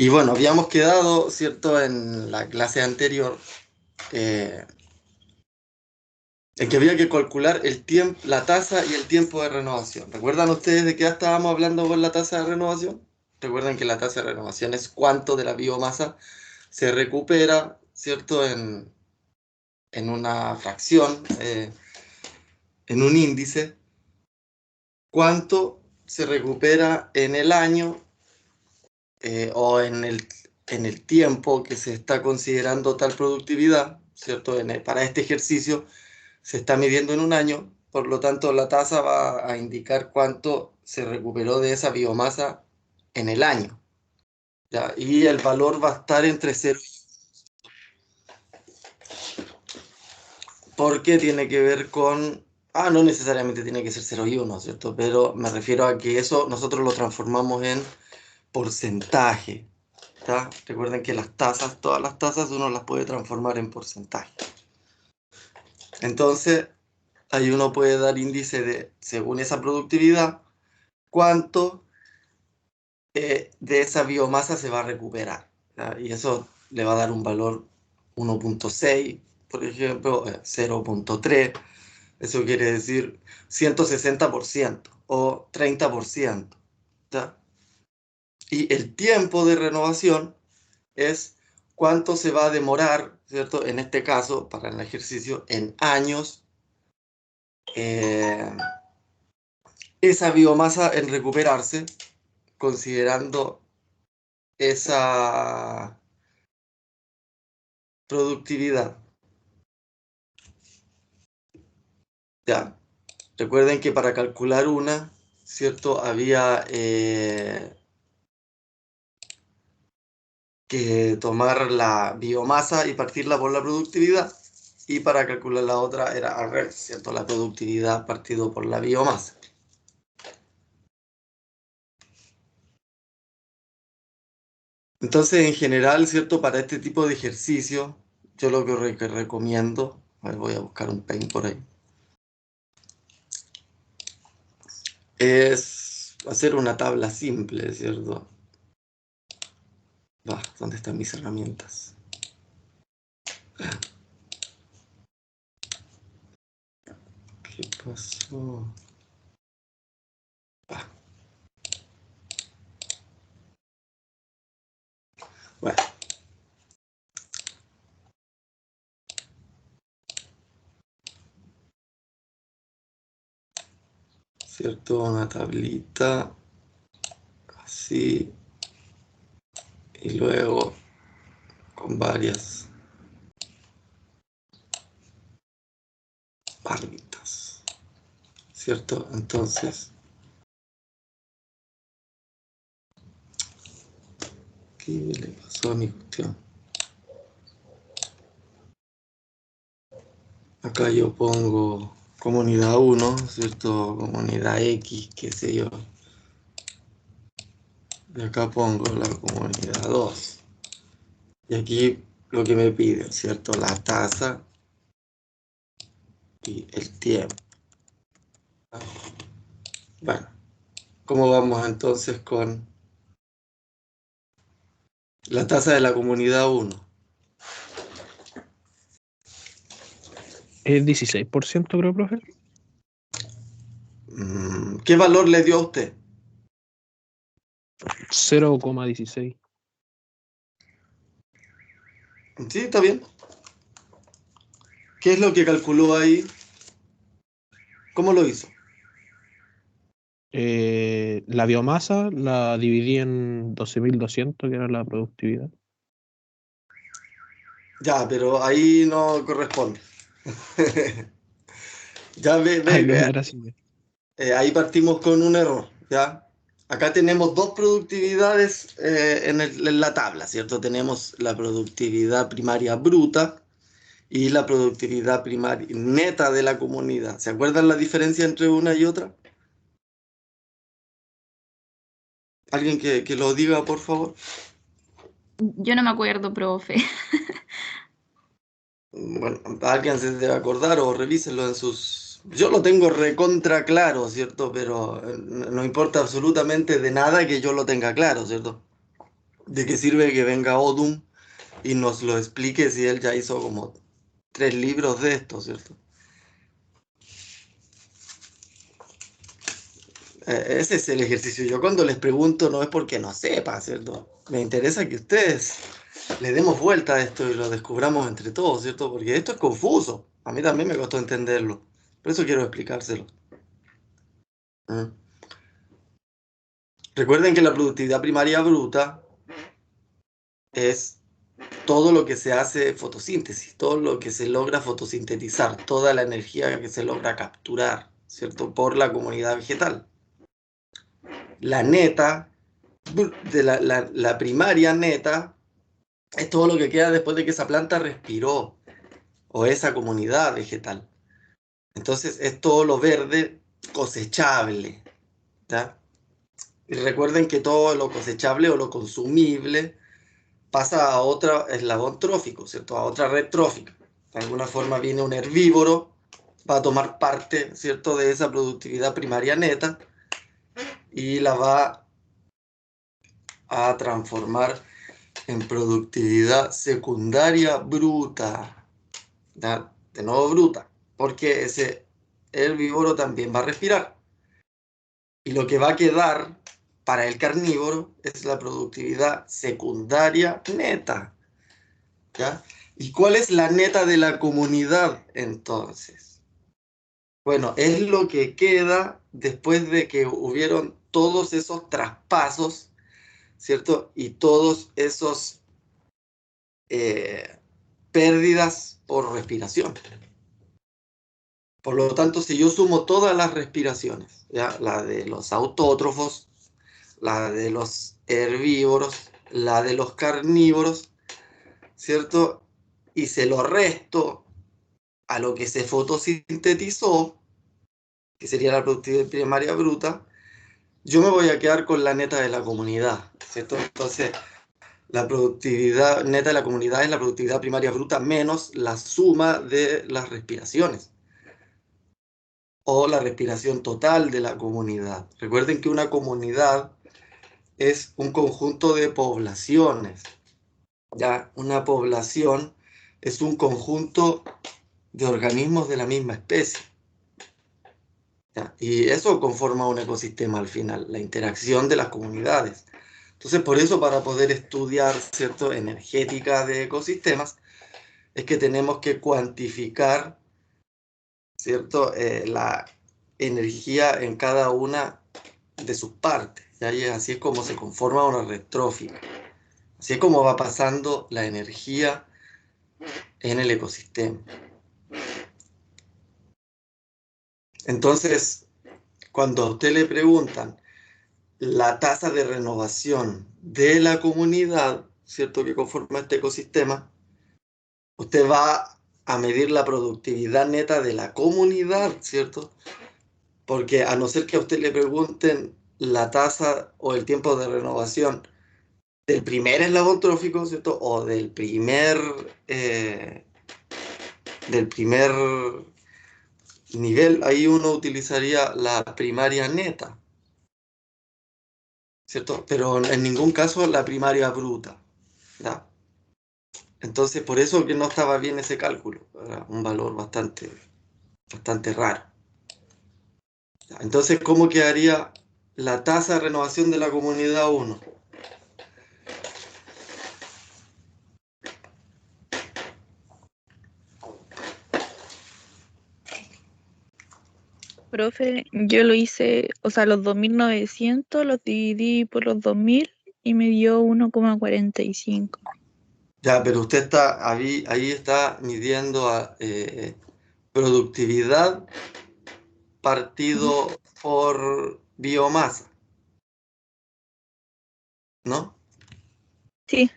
Y bueno, habíamos quedado, ¿cierto?, en la clase anterior, eh, en que había que calcular el tiempo, la tasa y el tiempo de renovación. ¿Recuerdan ustedes de qué estábamos hablando con la tasa de renovación? Recuerdan que la tasa de renovación es cuánto de la biomasa se recupera, ¿cierto?, en una fracción, en un índice, cuánto se recupera en el año o en el tiempo que se está considerando tal productividad, ¿cierto? Para este ejercicio se está midiendo en un año, por lo tanto la tasa va a indicar cuánto se recuperó de esa biomasa en el año, ¿ya? Y el valor va a estar entre cero porque tiene que ver con... no necesariamente tiene que ser cero y uno, ¿cierto? Pero me refiero a que eso nosotros lo transformamos en porcentaje, ¿tá? Recuerden que las tasas, todas las tasas uno las puede transformar en porcentaje. Entonces, ahí uno puede dar índice de, según esa productividad, cuánto de esa biomasa se va a recuperar, ¿tá? Y eso le va a dar un valor 1,6, por ejemplo, 0,3. Eso quiere decir 160% o 30%, ¿tá? Y el tiempo de renovación es cuánto se va a demorar, ¿cierto? En este caso, para el ejercicio, en años, eh, esa biomasa en recuperarse, considerando esa productividad. Ya, recuerden que para calcular una, ¿cierto? Había que tomar la biomasa y partirla por la productividad. Y para calcular la otra era al revés, ¿cierto? La productividad partido por la biomasa. Entonces, en general, ¿cierto? Para este tipo de ejercicio, yo lo que recomiendo, a ver, voy a buscar un pen por ahí, es hacer una tabla simple, ¿cierto? ¿Dónde están mis herramientas? ¿Qué pasó? Ah, bueno, ¿cierto? Una tablita así y luego con varias barritas, ¿cierto? Entonces, ¿qué le pasó a mi cuestión? Acá yo pongo comunidad 1, ¿cierto? Comunidad X, qué sé yo. Y acá pongo la comunidad 2. Y aquí lo que me piden, ¿cierto? La tasa y el tiempo. Bueno, ¿cómo vamos entonces con la tasa de la comunidad 1? Es 16%, creo, profe. ¿Qué valor le dio a usted? 0,16. Sí, está bien. ¿Qué es lo que calculó ahí? ¿Cómo lo hizo? La biomasa la dividí en 12.200, que era la productividad. Ya, pero ahí no corresponde. Ya Ay, no era así. ahí partimos con un error, ¿ya? Acá tenemos dos productividades en la tabla, ¿cierto? Tenemos la productividad primaria bruta y la productividad primaria neta de la comunidad. ¿Se acuerdan la diferencia entre una y otra? ¿Alguien que lo diga, por favor? Yo no me acuerdo, profe. Bueno, alguien se debe acordar o revísenlo en sus... Yo lo tengo recontra claro, ¿cierto? Pero no importa absolutamente de nada que yo lo tenga claro, ¿cierto? ¿De qué sirve que venga Odum y nos lo explique si él ya hizo como 3 libros de esto, ¿cierto? Ese es el ejercicio. Yo cuando les pregunto no es porque no sepa, ¿cierto? Me interesa que ustedes le demos vuelta a esto y lo descubramos entre todos, ¿cierto? Porque esto es confuso. A mí también me costó entenderlo. Por eso quiero explicárselo. ¿Mm? Recuerden que la productividad primaria bruta es todo lo que se hace fotosíntesis, todo lo que se logra fotosintetizar, toda la energía que se logra capturar, ¿cierto? Por la comunidad vegetal. La neta, la primaria neta, es todo lo que queda después de que esa planta respiró, o esa comunidad vegetal. Entonces es todo lo verde cosechable, ¿ya? Y recuerden que todo lo cosechable o lo consumible pasa a otro eslabón trófico, ¿cierto? A otra red trófica. De alguna forma viene un herbívoro, va a tomar parte, ¿cierto?, de esa productividad primaria neta y la va a transformar en productividad secundaria bruta. ¿Ya? De nuevo bruta, porque ese herbívoro también va a respirar. Y lo que va a quedar para el carnívoro es la productividad secundaria neta. ¿Ya? ¿Y cuál es la neta de la comunidad entonces? Bueno, es lo que queda después de que hubieron todos esos traspasos, ¿cierto? Y todos esos eh, pérdidas por respiración. Por lo tanto, si yo sumo todas las respiraciones, ¿ya? La de los autótrofos, la de los herbívoros, la de los carnívoros, ¿cierto? Y se lo resto a lo que se fotosintetizó, que sería la productividad primaria bruta, yo me voy a quedar con la neta de la comunidad, ¿cierto? Entonces, la productividad neta de la comunidad es la productividad primaria bruta menos la suma de las respiraciones o la respiración total de la comunidad. Recuerden que una comunidad es un conjunto de poblaciones, ¿ya? Una población es un conjunto de organismos de la misma especie. ¿Ya? Y eso conforma un ecosistema al final, la interacción de las comunidades. Entonces, por eso para poder estudiar, ¿cierto?, energética de ecosistemas, es que tenemos que cuantificar, ¿cierto?, la energía en cada una de sus partes. ¿Ya? Y así es como se conforma una red trófica. Así es como va pasando la energía en el ecosistema. Entonces, cuando a usted le preguntan la tasa de renovación de la comunidad, ¿cierto?, que conforma este ecosistema, usted va a medir la productividad neta de la comunidad, ¿cierto? Porque a no ser que a usted le pregunten la tasa o el tiempo de renovación del primer eslabón trófico, ¿cierto? O del primer nivel, ahí uno utilizaría la primaria neta, ¿cierto? Pero en ningún caso la primaria bruta, ¿ya? Entonces, por eso que no estaba bien ese cálculo, era un valor bastante raro. Entonces, ¿cómo quedaría la tasa de renovación de la comunidad 1? Profe, yo lo hice, o sea, los 2.900 los dividí por los 2.000 y me dio 1,45. Ya, pero usted está ahí está midiendo productividad Ujú. partido por biomasa, ¿no? Sí,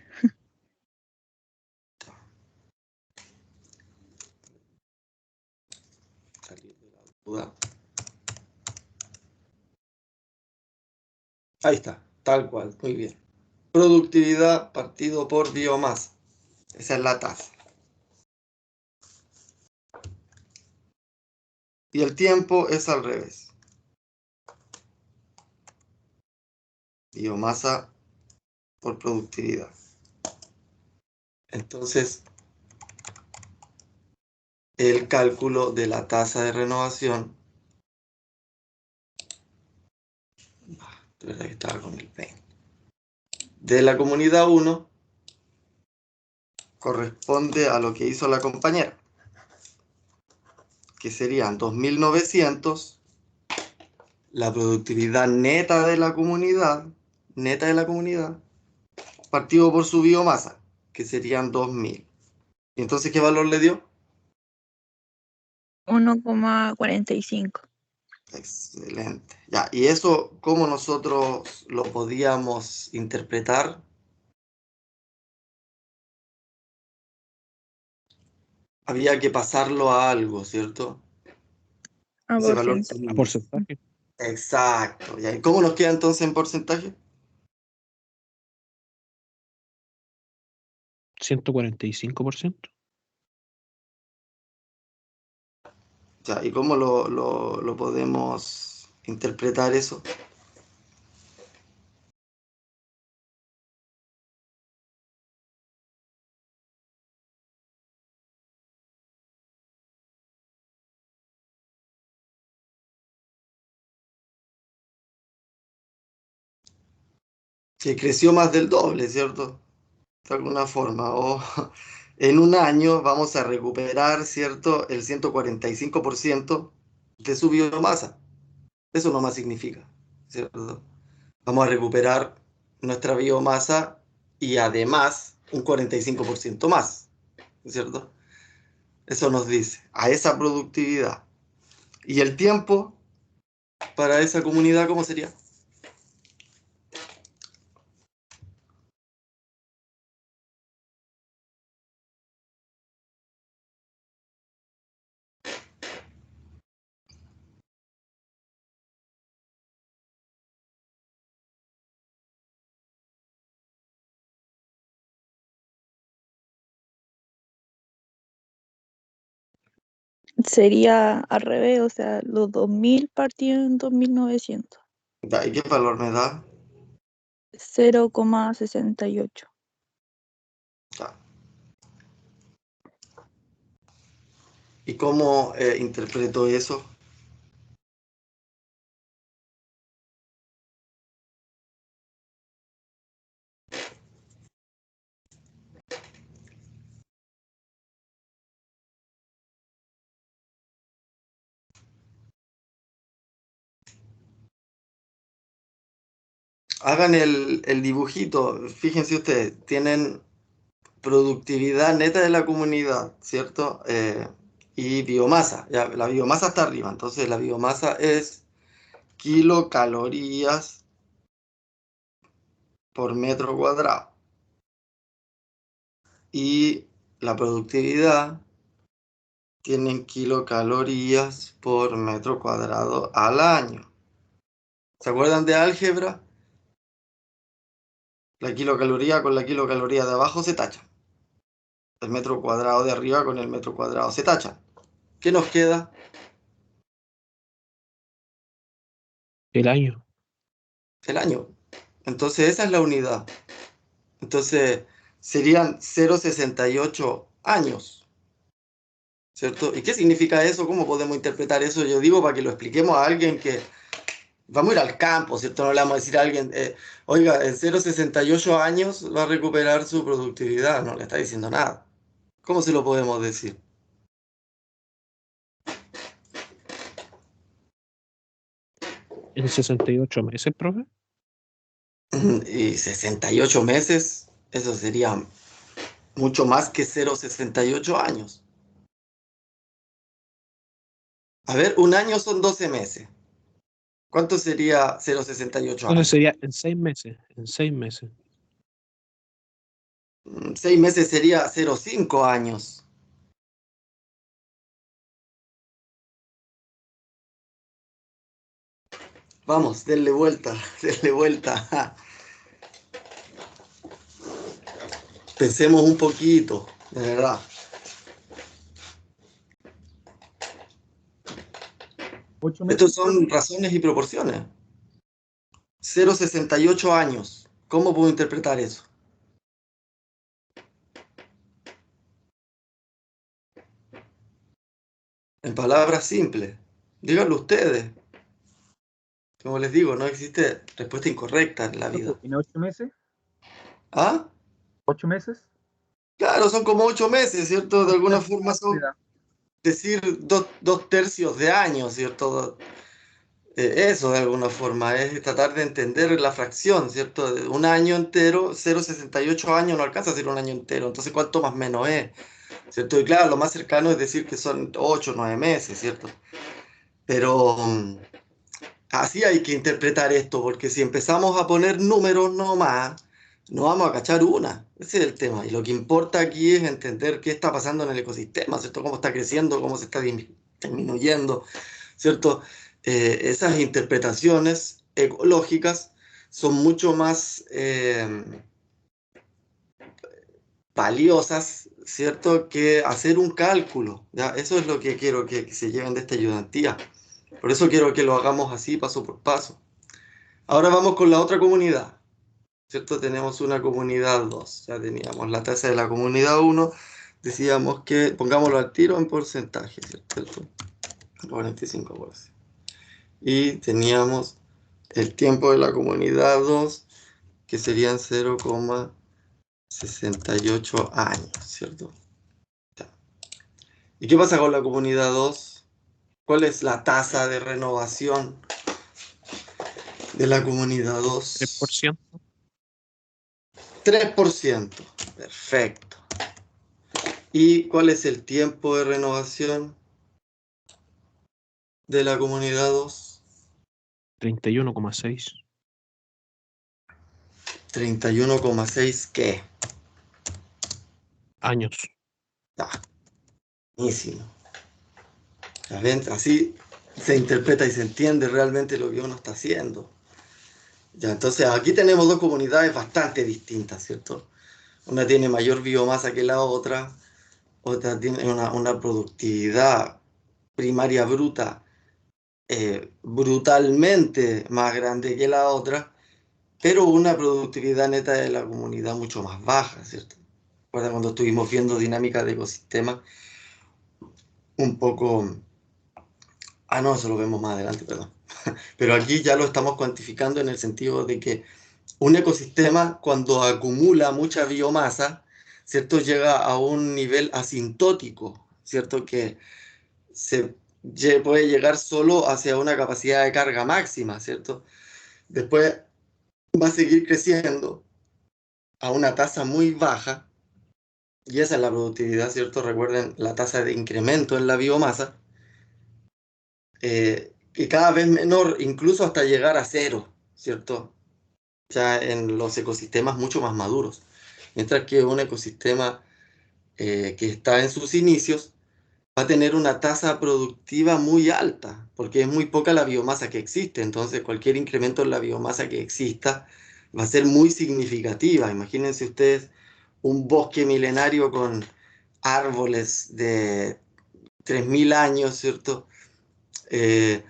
Salir de la duda. Ahí está, tal cual, muy bien. Productividad partido por biomasa. Esa es la tasa. Y el tiempo es al revés. Biomasa por productividad. Entonces, el cálculo de la tasa de renovación, de verdad que estaba con el 20, de la comunidad 1 corresponde a lo que hizo la compañera, que serían 2.900, la productividad neta de la comunidad, partido por su biomasa, que serían 2.000. ¿Y entonces qué valor le dio? 1,45. Excelente. Ya, ¿y eso cómo nosotros lo podíamos interpretar? Había que pasarlo a algo, ¿cierto? A Ese valor porcentaje. A porcentaje. exacto. ¿Y cómo nos queda entonces en porcentaje? 145%. Ya, ¿y cómo lo podemos interpretar eso? Que creció más del doble, ¿cierto? De alguna forma. O en un año vamos a recuperar, ¿cierto? El 145% de su biomasa. Eso nomás significa, ¿cierto? Vamos a recuperar nuestra biomasa y además un 45% más, ¿cierto? Eso nos dice, a esa productividad. ¿Y el tiempo para esa comunidad cómo sería? Sería al revés, o sea, los 2.000 partido en 2.900. ¿Y qué valor me da? 0,68. Ya. ¿Y cómo interpreto eso? Hagan el dibujito, fíjense ustedes, tienen productividad neta de la comunidad, ¿cierto? Y biomasa, ya, la biomasa está arriba, entonces la biomasa es kilocalorías por metro cuadrado. Y la productividad tienen kilocalorías por metro cuadrado al año. ¿Se acuerdan de álgebra? La kilocaloría con la kilocaloría de abajo se tachan. El metro cuadrado de arriba con el metro cuadrado se tachan. ¿Qué nos queda? El año. El año. Entonces esa es la unidad. Entonces serían 0,68 años, ¿cierto? ¿Y qué significa eso? ¿Cómo podemos interpretar eso? Yo digo para que lo expliquemos a alguien que vamos a ir al campo, ¿cierto? No le vamos a decir a alguien, oiga, en 0,68 años va a recuperar su productividad. No le está diciendo nada. ¿Cómo se lo podemos decir? En 68 meses, profe. Y 68 meses, eso sería mucho más que 0,68 años. A ver, un año son 12 meses. ¿Cuánto sería 0,68 Entonces años? sería en 6 meses. En 6 meses. 6 meses sería 0,5 años. Vamos, denle vuelta, denle vuelta. Pensemos un poquito, de verdad. 8 Estos meses, profe. son razones y proporciones. 0,68 años. ¿Cómo puedo interpretar eso? En palabras simples. Díganlo ustedes. Como les digo, no existe respuesta incorrecta en la vida. ¿Tiene 8 meses? ¿Ah? ¿8 meses? Claro, son como 8 meses, ¿cierto? De alguna forma son, Mira, decir, dos tercios de año, ¿cierto? Eso de alguna forma es tratar de entender la fracción, ¿cierto? Un año entero, 0,68 años no alcanza a ser un año entero, entonces ¿cuánto más menos es? ¿Cierto? Y claro, lo más cercano es decir que son 8 o 9 meses, ¿cierto? Pero así hay que interpretar esto, porque si empezamos a poner números nomás, no vamos a cachar una. Ese es el tema. Y lo que importa aquí es entender qué está pasando en el ecosistema, ¿cierto? Cómo está creciendo, cómo se está disminuyendo, ¿cierto? Esas interpretaciones ecológicas son mucho más valiosas, ¿cierto? Que hacer un cálculo, ¿ya? Eso es lo que quiero que se lleven de esta ayudantía. Por eso quiero que lo hagamos así, paso por paso. Ahora vamos con la otra comunidad, ¿cierto? Tenemos una comunidad 2. Ya teníamos la tasa de la comunidad 1. Decíamos que pongámoslo al tiro en porcentaje, ¿cierto? 45%. Y teníamos el tiempo de la comunidad 2, que serían 0,68 años, ¿cierto? Ya. ¿Y qué pasa con la comunidad 2? ¿Cuál es la tasa de renovación de la comunidad 2? 3%. 3%. Perfecto. ¿Y cuál es el tiempo de renovación de la comunidad 2? 31,6. 31,6 ¿qué? Años. Ah, buenísimo. ¿Ya ven? Así se interpreta y se entiende realmente lo que uno está haciendo. Ya, entonces aquí tenemos dos comunidades bastante distintas, ¿cierto? Una tiene mayor biomasa que la otra tiene una productividad primaria bruta brutalmente más grande que la otra, pero una productividad neta de la comunidad mucho más baja, ¿cierto? Recuerda cuando estuvimos viendo dinámica de ecosistemas, un poco... Ah, no, eso lo vemos más adelante, perdón. Pero aquí ya lo estamos cuantificando en el sentido de que un ecosistema, cuando acumula mucha biomasa, ¿cierto? Llega a un nivel asintótico, ¿cierto? Que puede llegar solo hacia una capacidad de carga máxima, ¿cierto? Después va a seguir creciendo a una tasa muy baja, y esa es la productividad, ¿cierto? Recuerden la tasa de incremento en la biomasa, que cada vez menor, incluso hasta llegar a cero, ¿cierto? Ya en los ecosistemas mucho más maduros. Mientras que un ecosistema que está en sus inicios va a tener una tasa productiva muy alta, porque es muy poca la biomasa que existe. Entonces, cualquier incremento en la biomasa que exista va a ser muy significativa. Imagínense ustedes un bosque milenario con árboles de 3.000 años, ¿cierto? Eh,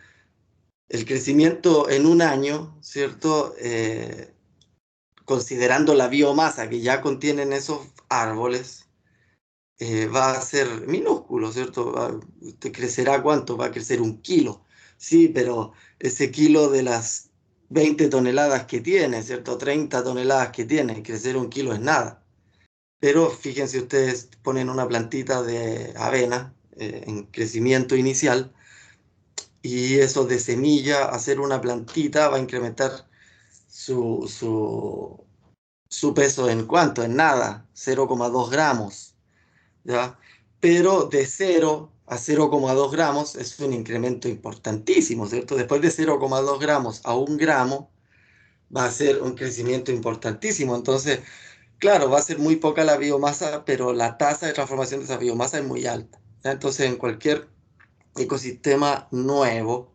el crecimiento en un año, ¿cierto? Considerando la biomasa que ya contienen esos árboles, va a ser minúsculo, ¿cierto? ¿Crecerá cuánto? Va a crecer 1 kilo. Sí, pero ese kilo de las 20 toneladas que tiene, ¿cierto? 30 toneladas que tiene, crecer 1 kilo es nada. Pero fíjense ustedes, ponen una plantita de avena en crecimiento inicial y eso de semilla, hacer una plantita va a incrementar su peso en cuánto, en nada, 0,2 gramos, ¿ya? Pero de 0 a 0,2 gramos es un incremento importantísimo, ¿cierto? Después de 0,2 gramos a 1 gramo va a ser un crecimiento importantísimo. Entonces, claro, va a ser muy poca la biomasa, pero la tasa de transformación de esa biomasa es muy alta, ¿ya? Entonces, en cualquier ecosistema nuevo,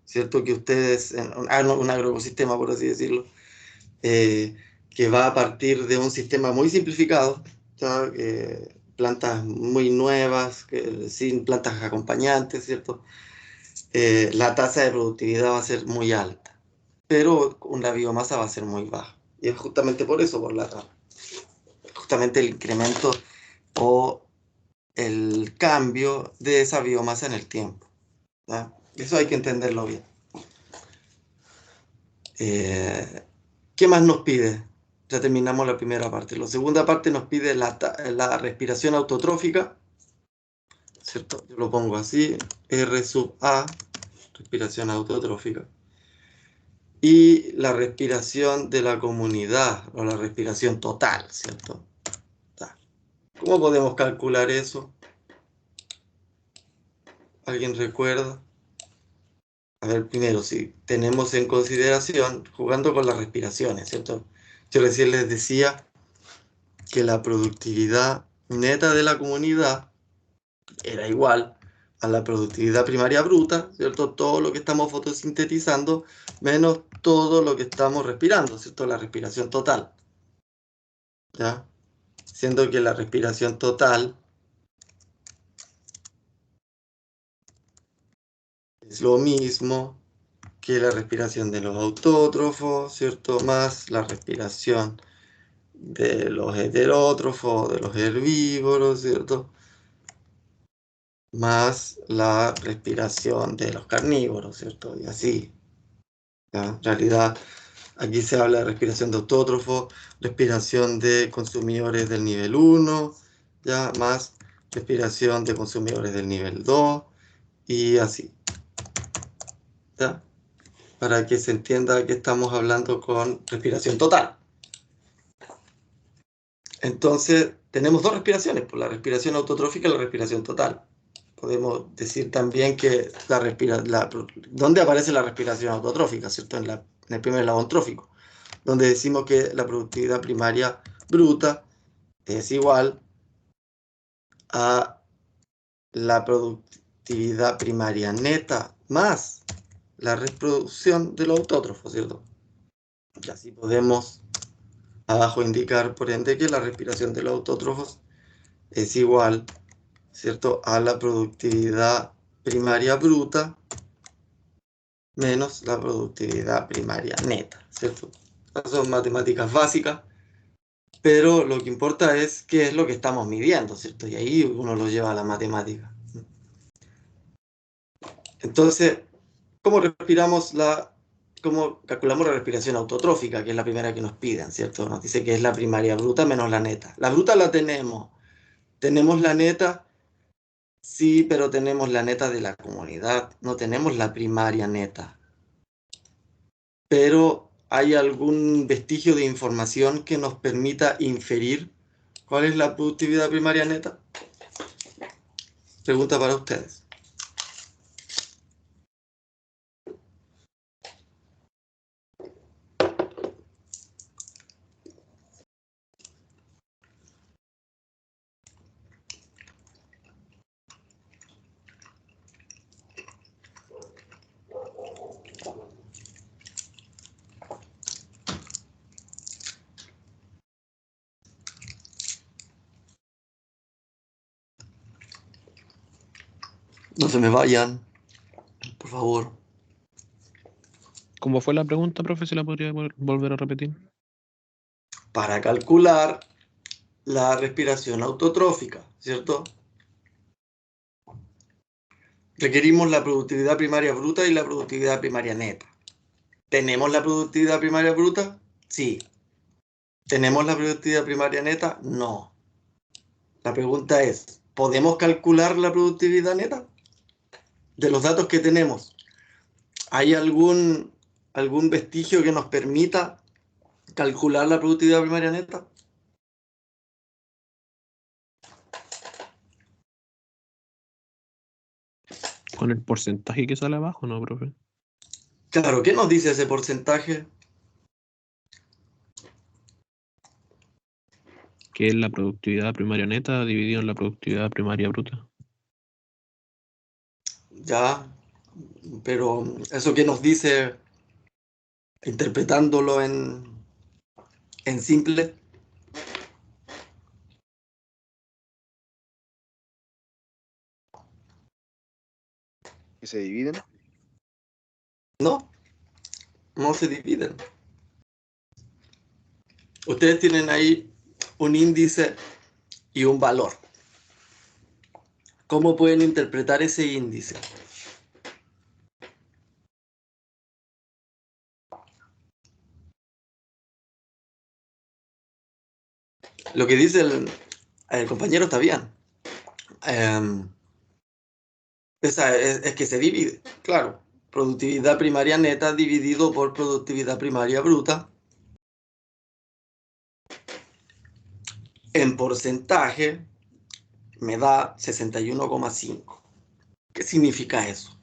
¿cierto? Que ustedes, un agroecosistema, por así decirlo, que va a partir de un sistema muy simplificado, ¿ya? Plantas muy nuevas, sin plantas acompañantes, ¿cierto? La tasa de productividad va a ser muy alta, pero la biomasa va a ser muy baja. Y es justamente por eso, justamente el incremento o el cambio de esa biomasa en el tiempo. ¿Ya? Eso hay que entenderlo bien. ¿Qué más nos pide? Ya terminamos la primera parte. La segunda parte nos pide la respiración autotrófica, ¿cierto? Yo lo pongo así, R sub A, respiración autotrófica. Y la respiración de la comunidad, o la respiración total, ¿cierto? ¿Cómo podemos calcular eso? ¿Alguien recuerda? A ver, primero, si tenemos en consideración, jugando con las respiraciones, ¿cierto? Yo recién les decía que la productividad neta de la comunidad era igual a la productividad primaria bruta, ¿cierto? Todo lo que estamos fotosintetizando menos todo lo que estamos respirando, ¿cierto? La respiración total, ¿ya? Siendo que la respiración total es lo mismo que la respiración de los autótrofos, ¿cierto? Más la respiración de los heterótrofos, de los herbívoros, ¿cierto? Más la respiración de los carnívoros, ¿cierto? Y así, ¿ya? En realidad, aquí se habla de respiración de autótrofos, respiración de consumidores del nivel 1, ¿ya? Más respiración de consumidores del nivel 2, y así, ¿ya? Para que se entienda que estamos hablando con respiración total. Entonces, tenemos dos respiraciones, por la respiración autotrófica y la respiración total. Podemos decir también que ¿dónde aparece la respiración autotrófica? ¿Cierto? En el primer eslabón trófico, donde decimos que la productividad primaria bruta es igual a la productividad primaria neta más la reproducción de los autótrofos, ¿cierto? Y así podemos abajo indicar, por ende, que la respiración de los autótrofos es igual, ¿cierto?, a la productividad primaria bruta menos la productividad primaria neta, ¿cierto? Estas son matemáticas básicas, pero lo que importa es qué es lo que estamos midiendo, ¿cierto? Y ahí uno lo lleva a la matemática. Entonces, ¿cómo cómo calculamos la respiración autotrófica, que es la primera que nos piden, ¿cierto? Nos dice que es la primaria bruta menos la neta. La bruta la tenemos. ¿Tenemos la neta? Sí, pero tenemos la neta de la comunidad, no tenemos la primaria neta. Pero ¿hay algún vestigio de información que nos permita inferir cuál es la productividad primaria neta? Pregunta para ustedes. No se me vayan, por favor. ¿Cómo fue la pregunta, profe? ¿Se la podría volver a repetir? Para calcular la respiración autotrófica, ¿cierto? Requerimos la productividad primaria bruta y la productividad primaria neta. ¿Tenemos la productividad primaria bruta? Sí. ¿Tenemos la productividad primaria neta? No. La pregunta es, ¿podemos calcular la productividad neta? De los datos que tenemos, ¿hay algún vestigio que nos permita calcular la productividad primaria neta? ¿Con el porcentaje que sale abajo, no, profe? Claro, ¿qué nos dice ese porcentaje? Que es la productividad primaria neta dividido en la productividad primaria bruta. Ya, pero eso que nos dice, interpretándolo en simple, ¿Que se dividen? no, no se dividen. Ustedes tienen ahí un índice y un valor. ¿Cómo pueden interpretar ese índice? Lo que dice el compañero está bien. Es que se divide, claro. Productividad primaria neta dividido por productividad primaria bruta. En porcentaje me da 61,5. ¿Qué significa eso?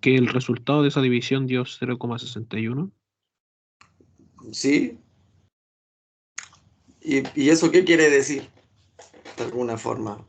Que el resultado de esa división dio 0,61. ¿Sí? ¿Y eso qué quiere decir? De alguna forma.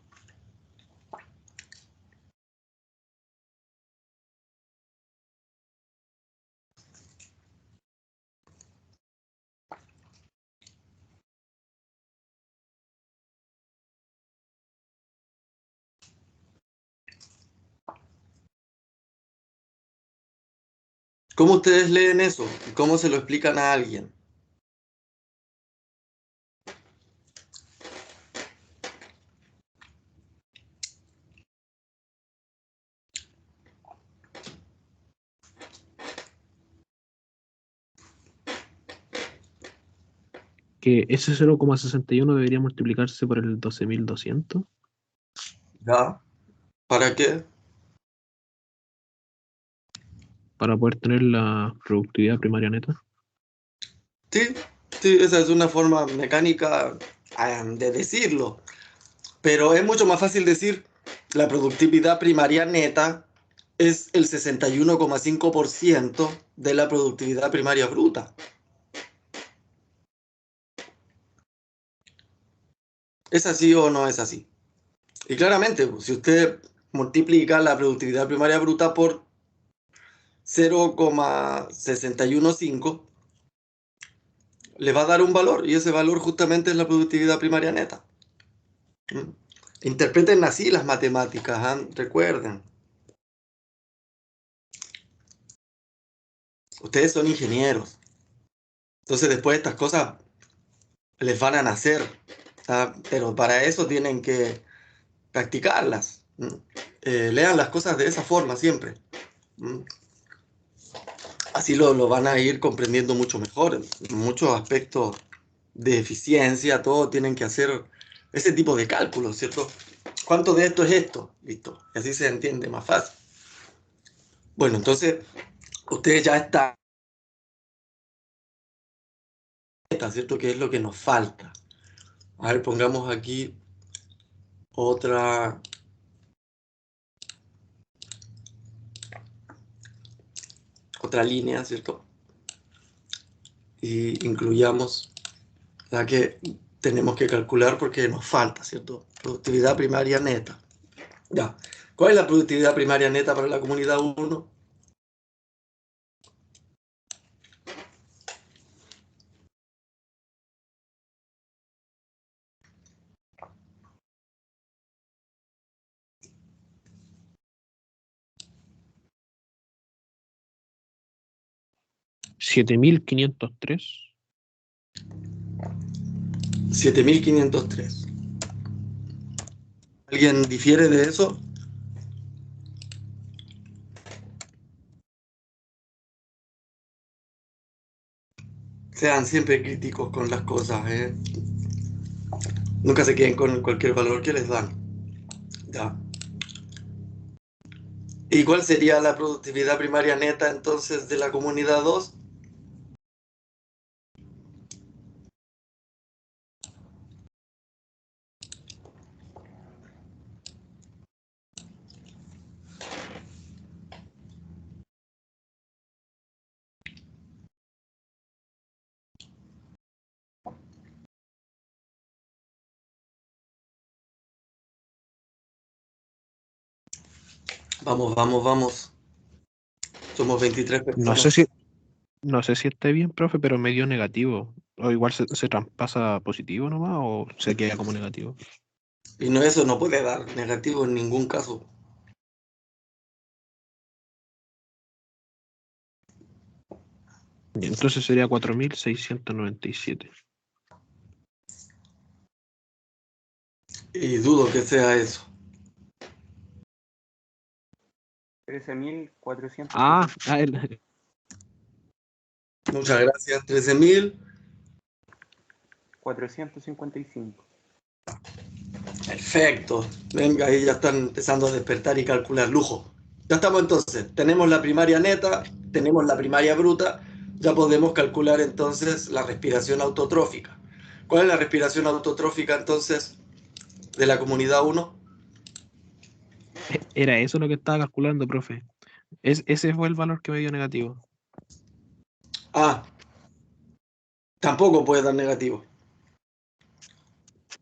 ¿Cómo ustedes leen eso? ¿Cómo se lo explican a alguien? Que ese 0,61 debería multiplicarse por el 12.200. ¿Ya? ¿Para qué? Para poder tener la productividad primaria neta. Sí, sí, esa es una forma mecánica de decirlo. Pero es mucho más fácil decir la productividad primaria neta es el 61,5% de la productividad primaria bruta. ¿Es así o no es así? Y claramente, pues, si usted multiplica la productividad primaria bruta por 0,615, le va a dar un valor y ese valor justamente es la productividad primaria neta. ¿Mm? Interpreten así las matemáticas, ¿ah? Recuerden. Ustedes son ingenieros. Entonces después estas cosas les van a nacer, ¿ah? Pero para eso tienen que practicarlas. ¿Mm? Lean las cosas de esa forma siempre. ¿Mm? Así lo van a ir comprendiendo mucho mejor. En muchos aspectos de eficiencia, todo tienen que hacer ese tipo de cálculos, ¿cierto? ¿Cuánto de esto es esto? Listo. Y así se entiende más fácil. Bueno, entonces ustedes ya están, ¿cierto? ¿Qué es lo que nos falta? A ver, pongamos aquí otra línea, ¿cierto? Y incluyamos la que tenemos que calcular porque nos falta, ¿cierto? Productividad primaria neta. Ya. ¿Cuál es la productividad primaria neta para la comunidad 1? $7.503. 7.503. ¿Alguien difiere de eso? Sean siempre críticos con las cosas, ¿eh? Nunca se queden con cualquier valor que les dan. Ya. ¿Y cuál sería la productividad primaria neta entonces de la comunidad 2? Vamos, vamos, vamos. Somos 23 No personas. sé si, no sé si esté bien, profe, pero me dio negativo. ¿O igual se traspasa positivo nomás o se queda como negativo? Y no, eso no puede dar negativo en ningún caso. Y entonces sería 4.697. Y dudo que sea eso. 13.400. Muchas gracias. 13.000. 455. Perfecto. Venga, ahí ya están empezando a despertar y calcular lujo. Ya estamos entonces. Tenemos la primaria neta, tenemos la primaria bruta. Ya podemos calcular entonces la respiración autotrófica. ¿Cuál es la respiración autotrófica entonces de la comunidad 1? Era eso lo que estaba calculando, profe. Ese fue el valor que me dio negativo. Ah, tampoco puede dar negativo.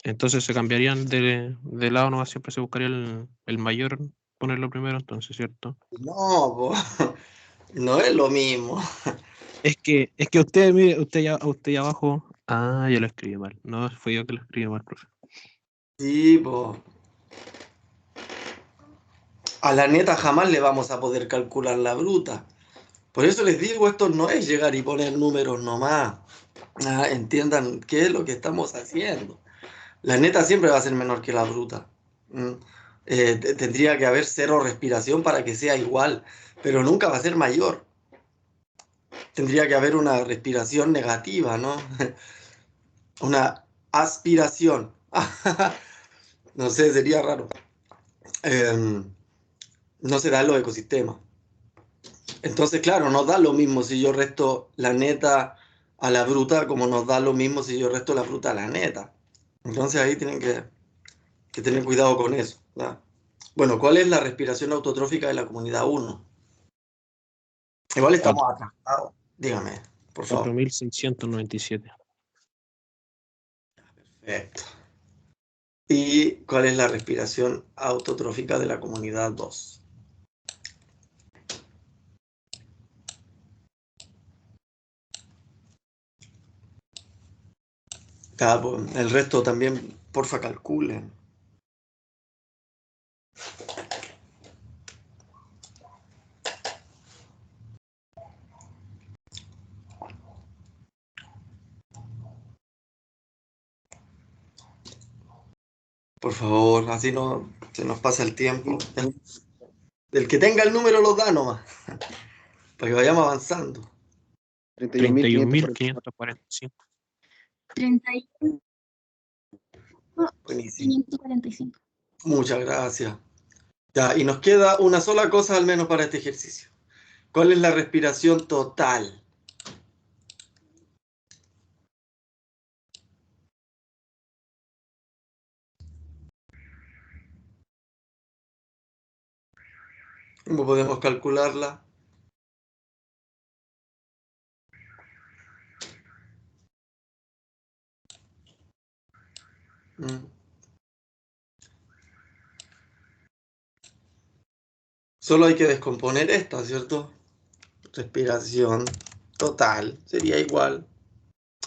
Entonces se cambiarían de lado nomás, siempre se buscaría el mayor, ponerlo primero entonces, ¿cierto? No, po, no es lo mismo. Es que usted, mire, usted ya abajo. Ah, yo lo escribí mal. No, fui yo que lo escribí mal, profe. Sí, po. A la neta jamás le vamos a poder calcular la bruta. Por eso les digo, esto no es llegar y poner números nomás. Ah, entiendan qué es lo que estamos haciendo. La neta siempre va a ser menor que la bruta. Mm. Tendría que haber cero respiración para que sea igual, pero nunca va a ser mayor. Tendría que haber una respiración negativa, ¿no? Una aspiración. No sé, sería raro. No se da en los ecosistemas. Entonces, claro, nos da lo mismo si yo resto la neta a la bruta, como nos da lo mismo si yo resto la bruta a la neta. Entonces ahí tienen que tener cuidado con eso, ¿ya? Bueno, ¿cuál es la respiración autotrófica de la comunidad 1? Igual estamos atrasados. Dígame, por favor. 4.697. Perfecto. ¿Y cuál es la respiración autotrófica de la comunidad 2? Ya, pues, el resto también, porfa, calculen. Por favor, así no se nos pasa el tiempo. El que tenga el número lo da nomás, para que vayamos avanzando. 31.544. 31.545. Buenísimo. 31.545. Muchas gracias. Ya, y nos queda una sola cosa al menos para este ejercicio. ¿Cuál es la respiración total? ¿Cómo podemos calcularla? Mm. Solo hay que descomponer esta, ¿cierto? Respiración total sería igual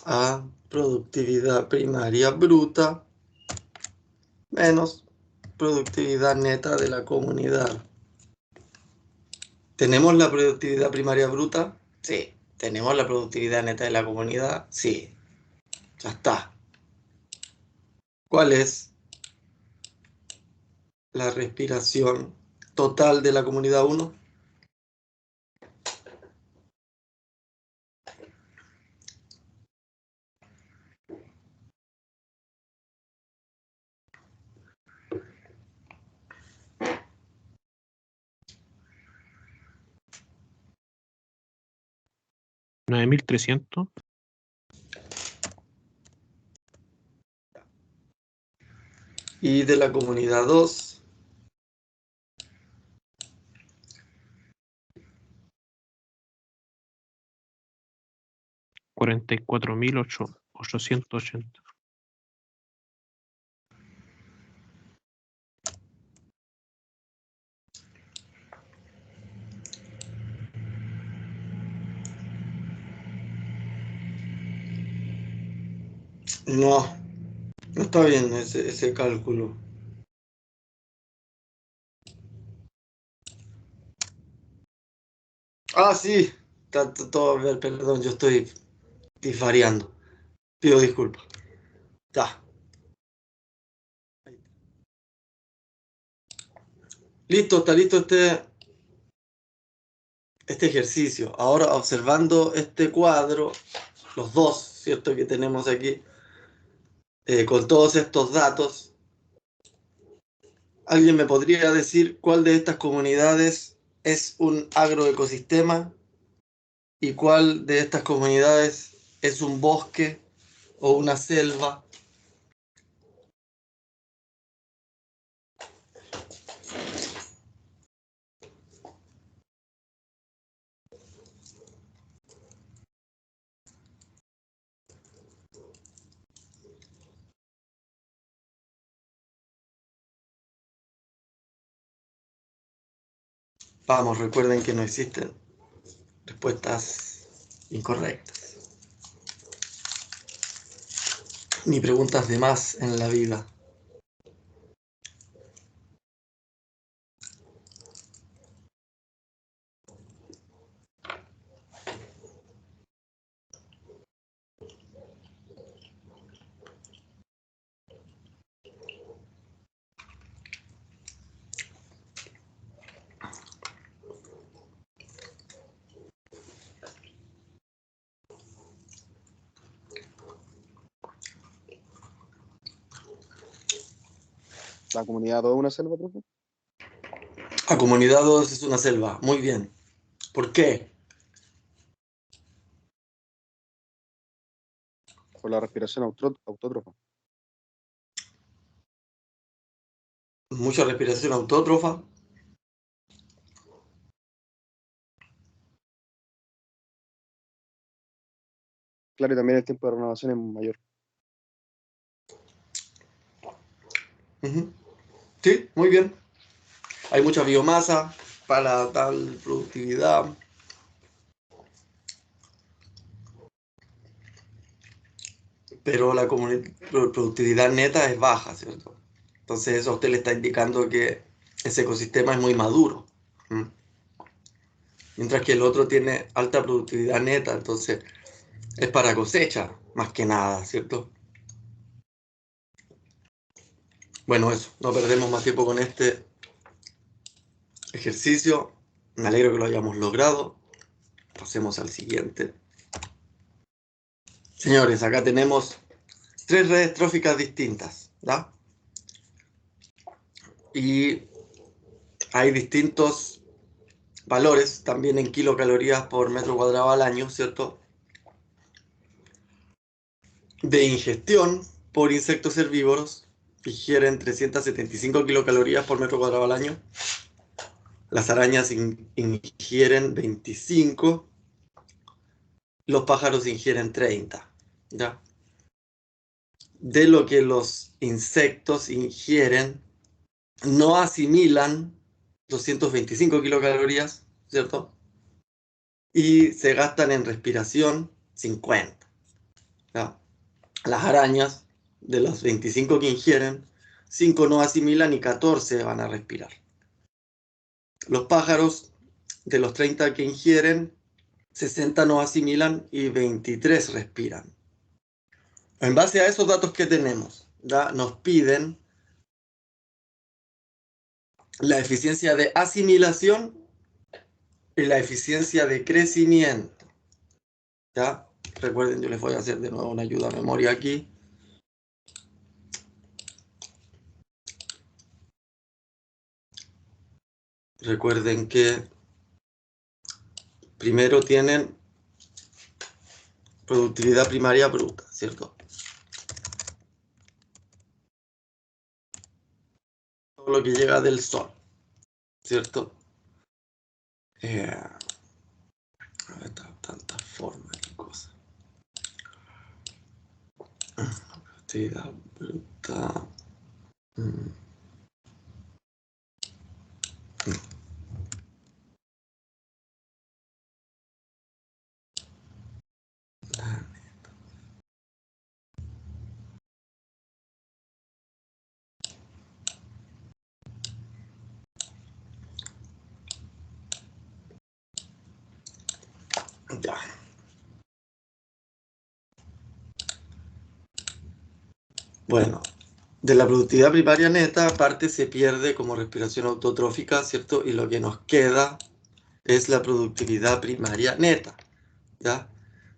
a productividad primaria bruta menos productividad neta de la comunidad. ¿Tenemos la productividad primaria bruta? Sí. ¿Tenemos la productividad neta de la comunidad? Sí. Ya está. ¿Cuál es la respiración total de la comunidad 1? $9.300. Y de la comunidad 2, 44.880. No, no está bien ese cálculo. Ah, sí. Está todo, a ver, perdón, yo estoy disvariando. Pido disculpas. Ya. Listo, está listo este ejercicio. Ahora observando este cuadro, los dos, ¿cierto? Que tenemos aquí, con todos estos datos, ¿alguien me podría decir cuál de estas comunidades es un agroecosistema y cuál de estas comunidades es un bosque o una selva? Vamos, recuerden que no existen respuestas incorrectas, ni preguntas de más en la vida. ¿La comunidad 2 es una selva, profe? La comunidad 2 es una selva. Muy bien. ¿Por qué? Por la respiración autótrofa. Mucha respiración autótrofa. Claro, y también el tiempo de renovación es mayor. Ujú. Sí, muy bien. Hay mucha biomasa para tal productividad. Pero la productividad neta es baja, ¿cierto? Entonces eso a usted le está indicando que ese ecosistema es muy maduro. ¿Mm? Mientras que el otro tiene alta productividad neta, entonces es para cosecha, más que nada, ¿cierto? Bueno, eso, no perdemos más tiempo con este ejercicio. Me alegro que lo hayamos logrado. Pasemos al siguiente. Señores, acá tenemos 3 redes tróficas distintas, ¿ya? Y hay distintos valores también en kilocalorías por metro cuadrado al año, ¿cierto? De ingestión por insectos herbívoros, ingieren 375 kilocalorías por metro cuadrado al año. Las arañas ingieren 25, los pájaros ingieren 30, ¿ya? De lo que los insectos ingieren, no asimilan 225 kilocalorías, ¿cierto? Y se gastan en respiración 50, ¿ya? Las arañas, de los 25 que ingieren, 5 no asimilan y 14 van a respirar. Los pájaros, de los 30 que ingieren, 60 no asimilan y 23 respiran. En base a esos datos que tenemos, ¿ya? Nos piden la eficiencia de asimilación y la eficiencia de crecimiento, ¿ya? Recuerden, yo les voy a hacer de nuevo una ayuda a memoria aquí. Recuerden que primero tienen productividad primaria bruta, ¿cierto? Todo lo que llega del sol, ¿cierto? Tantas formas y cosas. Productividad bruta. Mm. Ya. Bueno, de la productividad primaria neta, parte se pierde como respiración autotrófica, ¿cierto? Y lo que nos queda es la productividad primaria neta, ¿ya?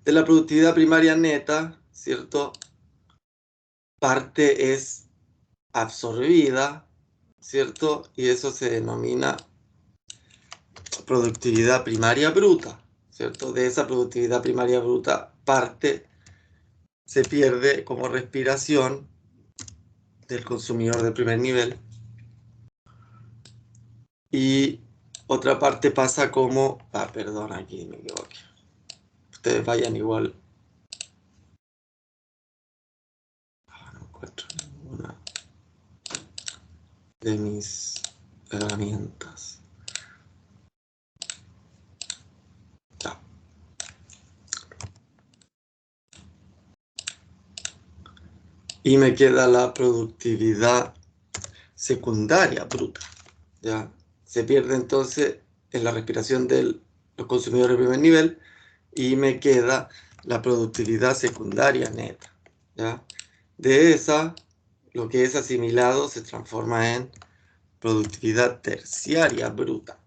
De la productividad primaria neta, ¿cierto? Parte es absorbida, ¿cierto? Y eso se denomina productividad primaria bruta, ¿cierto? De esa productividad primaria bruta, parte se pierde como respiración del consumidor de primer nivel y otra parte pasa como... perdón, aquí me equivoqué. Ustedes vayan igual. No encuentro ninguna de mis herramientas. Ya. Y me queda la productividad secundaria bruta. ¿Ya? Se pierde entonces en la respiración de los consumidores de primer nivel y me queda la productividad secundaria neta. ¿Ya? De esa, lo que es asimilado se transforma en productividad terciaria bruta.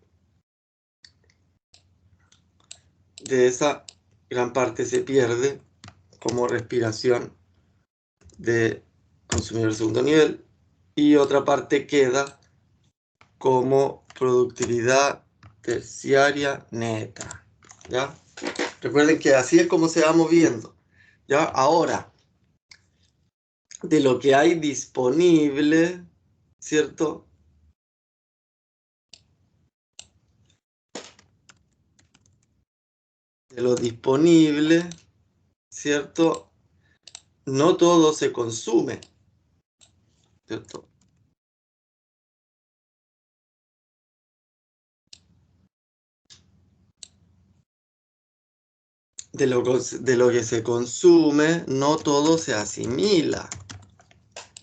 De esa, gran parte se pierde como respiración de consumidor de segundo nivel y otra parte queda como productividad terciaria neta. ¿Ya? Recuerden que así es como se va moviendo. ¿Ya? Ahora, de lo que hay disponible, ¿cierto? De lo disponible, ¿cierto? No todo se consume, ¿cierto? De lo que se consume, no todo se asimila,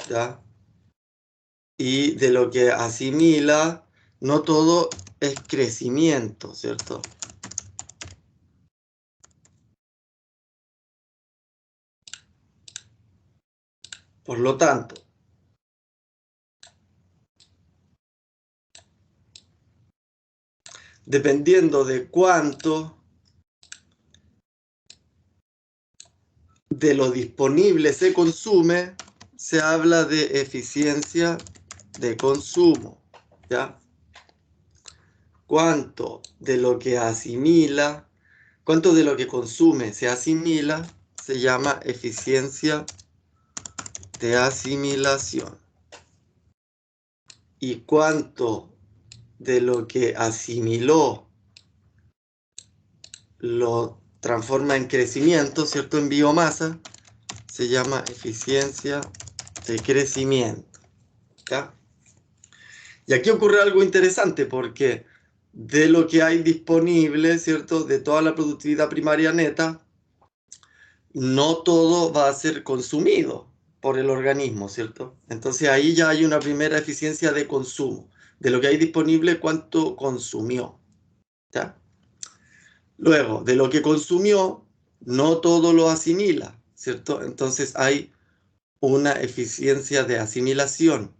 ¿ya? Y de lo que asimila, no todo es crecimiento, ¿cierto? Por lo tanto, dependiendo de cuánto de lo disponible se consume, se habla de eficiencia de consumo, ¿ya? Cuánto de lo que asimila, cuánto de lo que consume se asimila, se llama eficiencia de asimilación. Y cuánto de lo que asimiló lo transforma en crecimiento, ¿cierto? En biomasa, se llama eficiencia de crecimiento, ¿ya? Y aquí ocurre algo interesante porque de lo que hay disponible, ¿cierto? De toda la productividad primaria neta, no todo va a ser consumido por el organismo, ¿cierto? Entonces ahí ya hay una primera eficiencia de consumo. De lo que hay disponible, cuánto consumió, ¿ya? Luego, de lo que consumió, no todo lo asimila, ¿cierto? Entonces hay una eficiencia de asimilación.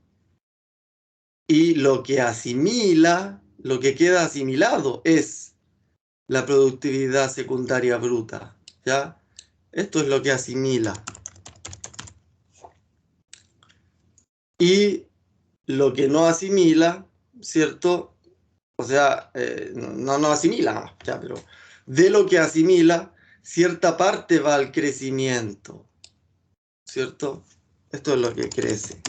Y lo que asimila, lo que queda asimilado es la productividad secundaria bruta, ¿ya? Esto es lo que asimila. Y lo que no asimila, ¿cierto? O sea, no asimila nomás, ¿ya? Pero de lo que asimila, cierta parte va al crecimiento, ¿cierto? Esto es lo que crece.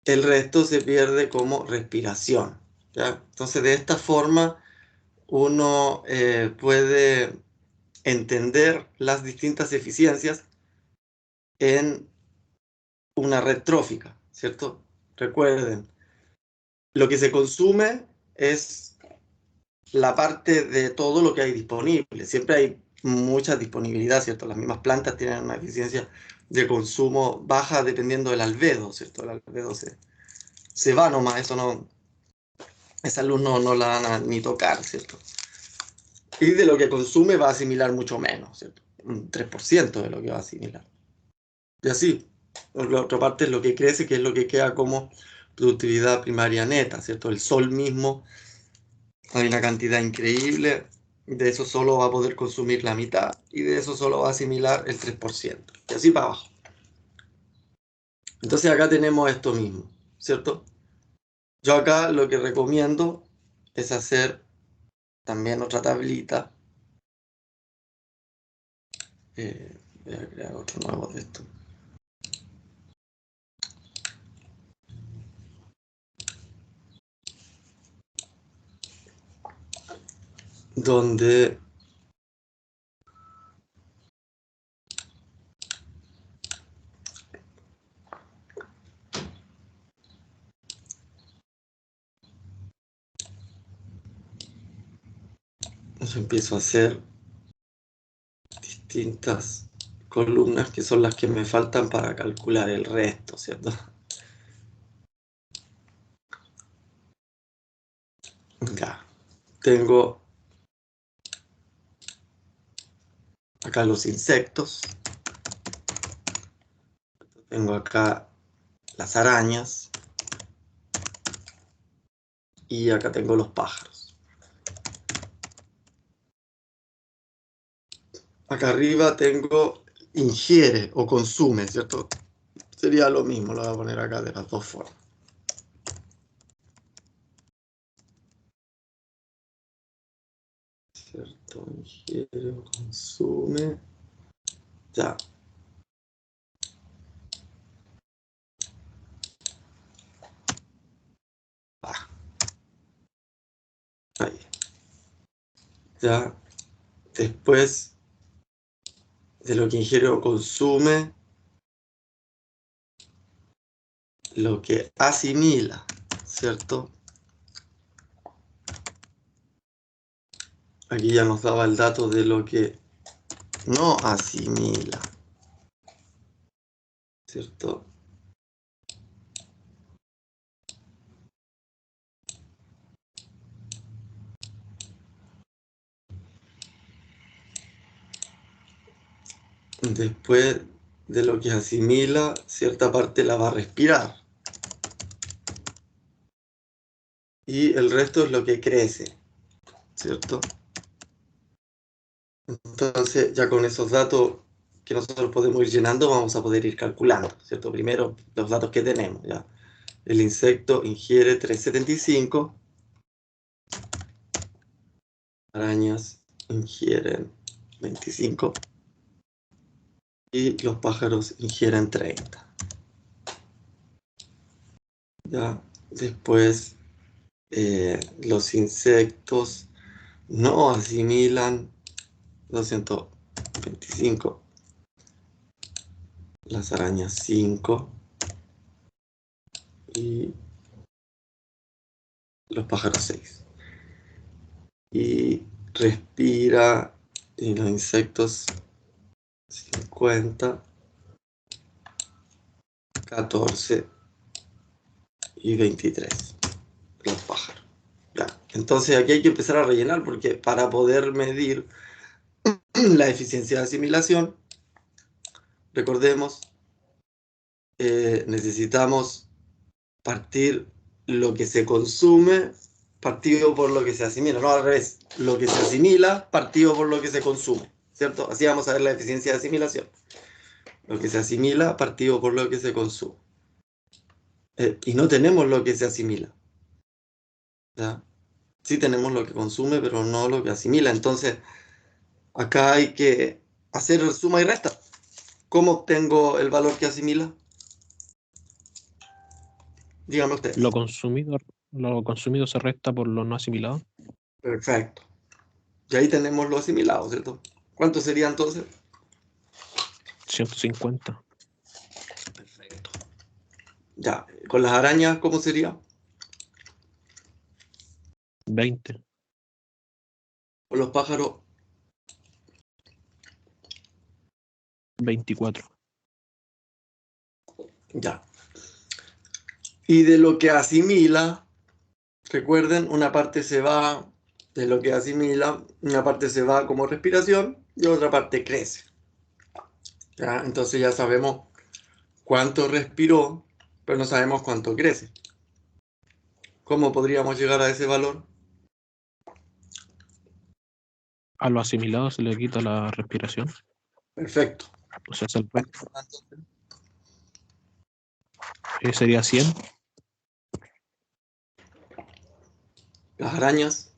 El resto se pierde como respiración, ¿ya? Entonces, de esta forma, uno puede entender las distintas eficiencias en una red trófica, ¿cierto? Recuerden, lo que se consume es la parte de todo lo que hay disponible. Siempre hay mucha disponibilidad, ¿cierto? Las mismas plantas tienen una eficiencia de consumo baja dependiendo del albedo, ¿cierto? El albedo se va nomás, eso no, esa luz no la van a ni tocar, ¿cierto? Y de lo que consume va a asimilar mucho menos, ¿cierto? Un 3% de lo que va a asimilar. Y así. La otra parte es lo que crece, que es lo que queda como productividad primaria neta, ¿cierto? El sol mismo, hay una cantidad increíble, de eso solo va a poder consumir la mitad y de eso solo va a asimilar el 3%. Y así para abajo. Entonces acá tenemos esto mismo, ¿cierto? Yo acá lo que recomiendo es hacer también otra tablita. Voy a crear otro nuevo de esto. Donde yo empiezo a hacer distintas columnas que son las que me faltan para calcular el resto, ¿cierto? Ya, tengo acá los insectos, tengo acá las arañas y acá tengo los pájaros. Acá arriba tengo ingiere o consume, ¿cierto? Sería lo mismo, lo voy a poner acá de las dos formas. ¿Cierto? Ingiere o consume. Ya. Ah. Ahí. Ya. Después de lo que ingiere o consume, lo que asimila, ¿cierto? Aquí ya nos daba el dato de lo que no asimila, ¿cierto? Después de lo que asimila, cierta parte la va a respirar. Y el resto es lo que crece, ¿cierto? Entonces, ya con esos datos que nosotros podemos ir llenando, vamos a poder ir calculando, ¿cierto? Primero, los datos que tenemos, ¿ya? El insecto ingiere 375, arañas ingieren 25 y los pájaros ingieren 30. ¿Ya? Después, los insectos no asimilan 225, las arañas 5 y los pájaros 6. Y respira, y los insectos 50, 14 y 23, los pájaros. Ya. Entonces aquí hay que empezar a rellenar porque para poder medir la eficiencia de asimilación, recordemos, necesitamos partir lo que se consume partido por lo que se asimila, no al revés, lo que se asimila partido por lo que se consume, ¿cierto? Así vamos a ver la eficiencia de asimilación. Lo que se asimila partido por lo que se consume. Y no tenemos lo que se asimila. ¿Ya? Sí tenemos lo que consume, pero no lo que asimila. Entonces, acá hay que hacer suma y resta. ¿Cómo obtengo el valor que asimila? Díganme ustedes. Lo consumido se resta por lo no asimilado. Perfecto. Y ahí tenemos lo asimilado, ¿cierto? ¿Cuánto sería entonces? 150. Perfecto. Ya, con las arañas, ¿cómo sería? 20. Con los pájaros, 24. ya. Y de lo que asimila, recuerden, una parte se va de lo que asimila, una parte se va como respiración y otra parte crece. ¿Ya? Entonces ya sabemos cuánto respiró, pero no sabemos cuánto crece. ¿Cómo podríamos llegar a ese valor? A lo asimilado se le quita la respiración. Perfecto. O sea, es el resto. Sería 100. Las arañas,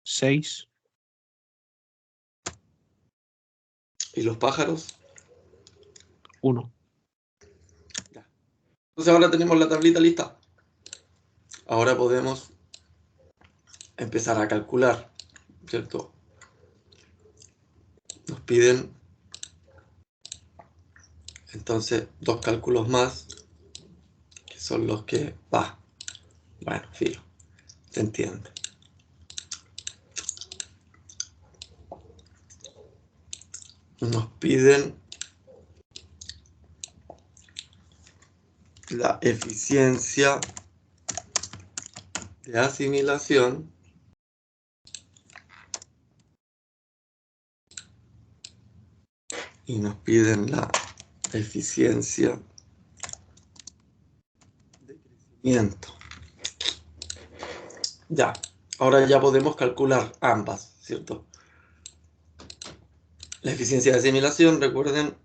6. y los pájaros. 1. Ya. Entonces ahora tenemos la tablita lista. Ahora podemos empezar a calcular, ¿cierto? Nos piden entonces 2 cálculos más, que son los que... bueno, filo, se entiende. Nos piden la eficiencia de asimilación y nos piden la eficiencia de crecimiento. Ya, ahora ya podemos calcular ambas, ¿cierto? La eficiencia de asimilación, recuerden,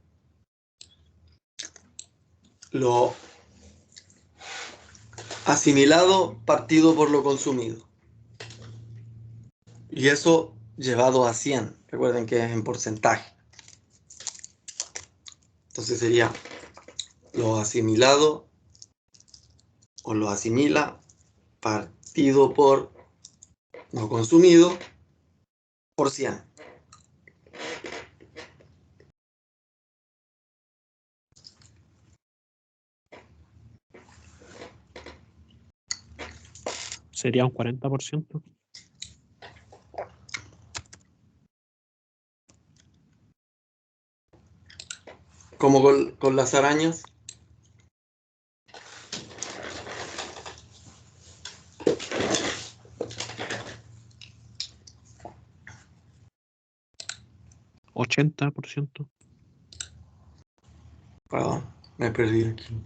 lo asimilado partido por lo consumido. Y eso llevado a 100. Recuerden que es en porcentaje. Entonces sería lo asimilado o lo asimila partido por lo consumido por 100. Sería un 40%. Como con las arañas. ¿80%? Perdón, me perdí aquí.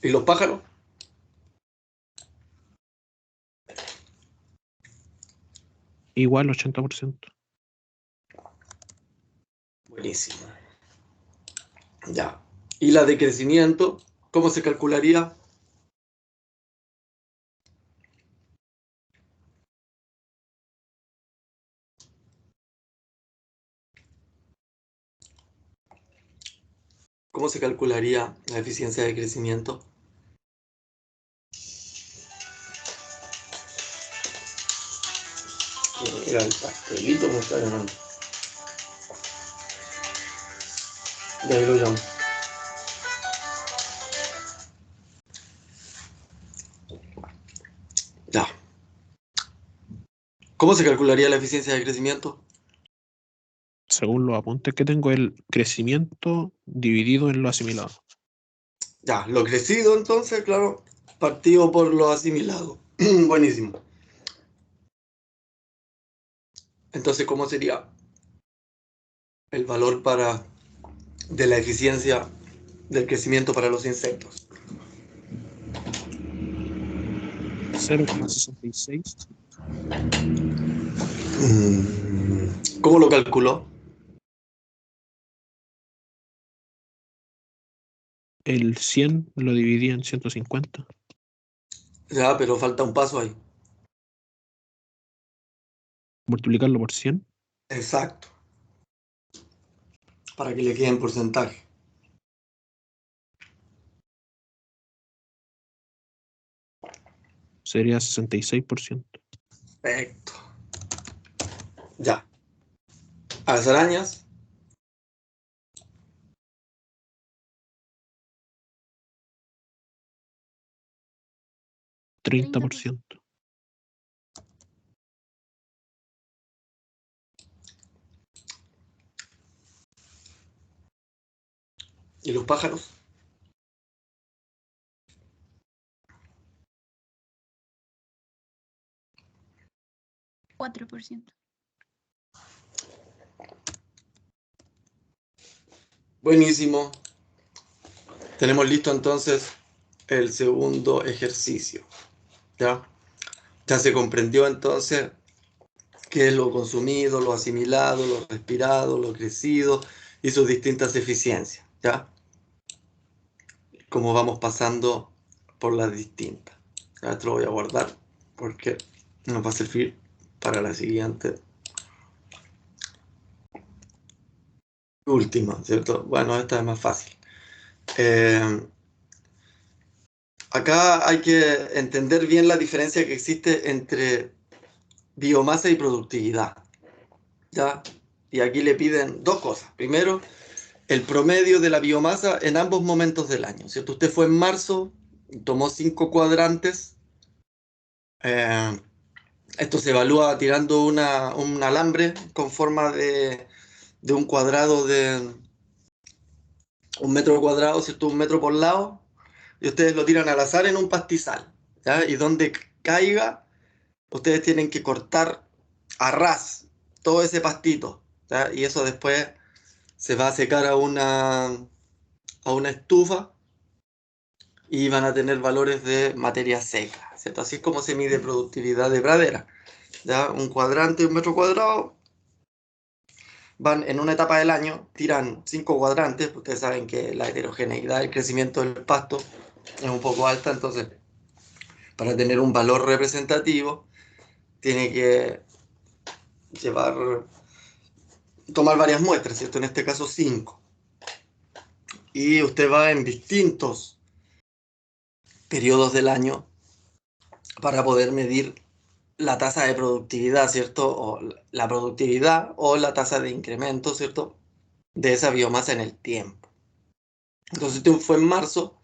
¿Y los pájaros? Igual 80%. Buenísimo. Ya. ¿Y la de crecimiento? ¿Cómo se calcularía? ¿Cómo se calcularía la eficiencia de crecimiento? Mira, el pastelito me está llamando. De ahí lo llamo. Ya. ¿Cómo se calcularía la eficiencia de crecimiento? Según los apuntes que tengo, el crecimiento dividido en lo asimilado. Ya, lo crecido entonces, claro, partido por lo asimilado. Buenísimo. Entonces, ¿cómo sería el valor de la eficiencia del crecimiento para los insectos? 0,66. ¿Cómo lo calculó? El 100 lo dividí en 150. Ya, pero falta un paso ahí. Multiplicarlo por 100. Exacto. Para que le quede en porcentaje. Sería 66%. Perfecto. Ya. A las arañas. 30%. ¿Y los pájaros? 4%. Buenísimo. Tenemos listo entonces el segundo ejercicio. ¿Ya? Ya se comprendió entonces qué es lo consumido, lo asimilado, lo respirado, lo crecido y sus distintas eficiencias. ¿Ya? Cómo vamos pasando por las distintas. Ya esto lo voy a guardar porque nos va a servir para la siguiente última, ¿cierto? Bueno, esta es más fácil. Acá hay que entender bien la diferencia que existe entre biomasa y productividad, ¿ya? Y aquí le piden dos cosas. Primero, el promedio de la biomasa en ambos momentos del año, ¿cierto? Usted fue en marzo, tomó 5 cuadrantes. eh, Esto se evalúa tirando un alambre con forma de un cuadrado de 1 metro cuadrado, ¿cierto? 1 metro por lado. Y ustedes lo tiran al azar en un pastizal, ¿ya? Y donde caiga, ustedes tienen que cortar a ras todo ese pastito, ¿ya? Y eso después se va a secar a una estufa y van a tener valores de materia seca, ¿cierto? Así es como se mide productividad de pradera, ¿ya? Un cuadrante, 1 metro cuadrado, van en una etapa del año, tiran 5 cuadrantes. Ustedes saben que la heterogeneidad del crecimiento del pasto es un poco alta, entonces para tener un valor representativo tiene que llevar, tomar varias muestras, ¿cierto? En este caso 5. Y usted va en distintos periodos del año para poder medir la tasa de productividad, ¿cierto? O la productividad o la tasa de incremento, ¿cierto? De esa biomasa en el tiempo. Entonces usted fue en marzo,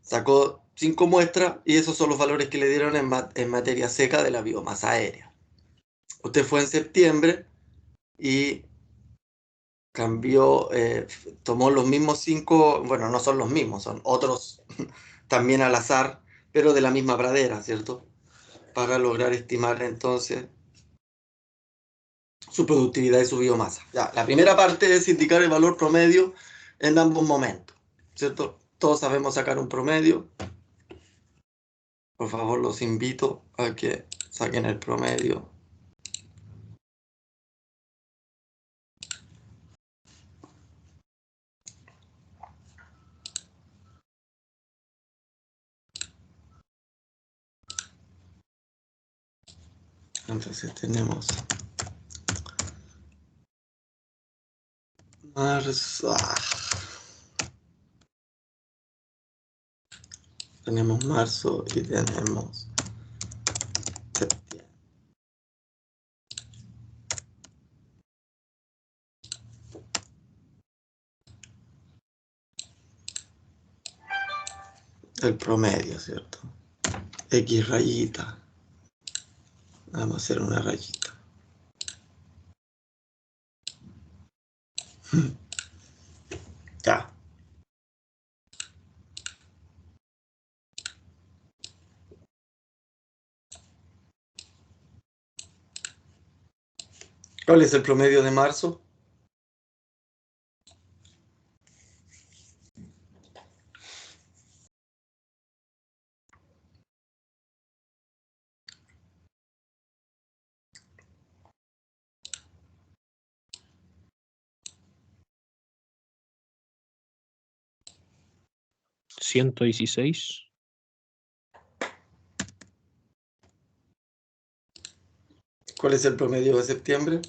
sacó 5 muestras y esos son los valores que le dieron en materia seca de la biomasa aérea. Usted fue en septiembre y cambió, tomó los mismos 5, bueno, no son los mismos, son otros también al azar, pero de la misma pradera, ¿cierto? Para lograr estimar entonces su productividad y su biomasa. Ya, la primera parte es indicar el valor promedio en ambos momentos, ¿cierto? Todos sabemos sacar un promedio. Por favor, los invito a que saquen el promedio. Entonces tenemos marzo. Tenemos marzo y tenemos septiembre. El promedio, ¿cierto? X rayita. Vamos a hacer una rayita. Ya. ¿Cuál es el promedio de marzo? ¿116? ¿Cuál es el promedio de septiembre?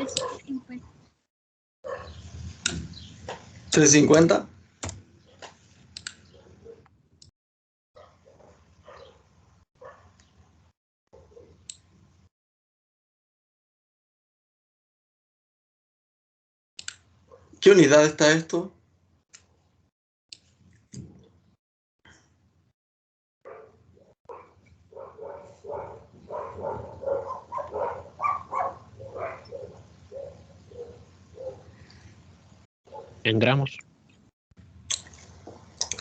$3.50. 350. ¿Qué unidad está esto? En gramos.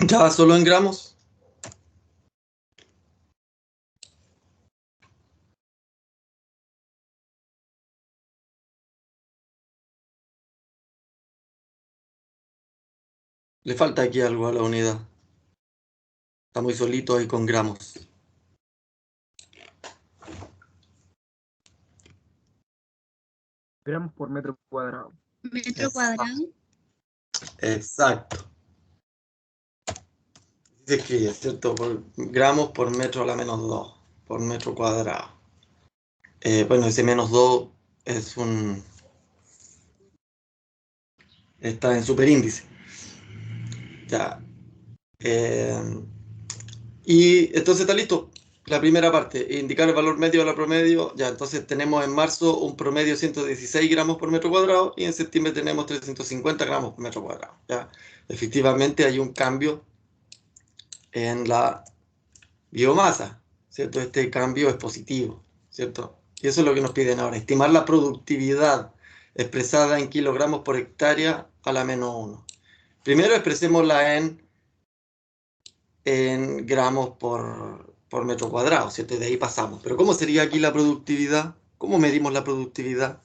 ¿Ya solo en gramos? Le falta aquí algo a la unidad. Está muy solito ahí con gramos. Gramos por metro cuadrado. Metro cuadrado. Exacto. Se escribe, ¿cierto? Por gramos por metro a la menos 2, por metro cuadrado. Bueno, ese menos 2 es un... está en superíndice. Ya. Y entonces está listo. La primera parte, indicar el valor medio de la promedio. Ya, entonces tenemos en marzo un promedio de 116 gramos por metro cuadrado y en septiembre tenemos 350 gramos por metro cuadrado. Ya, efectivamente hay un cambio en la biomasa, ¿cierto? Este cambio es positivo, ¿cierto? Y eso es lo que nos piden ahora, estimar la productividad expresada en kilogramos por hectárea a la menos 1. Primero expresémosla en gramos por metro cuadrado, ¿cierto? Y de ahí pasamos. Pero ¿cómo sería aquí la productividad? ¿Cómo medimos la productividad?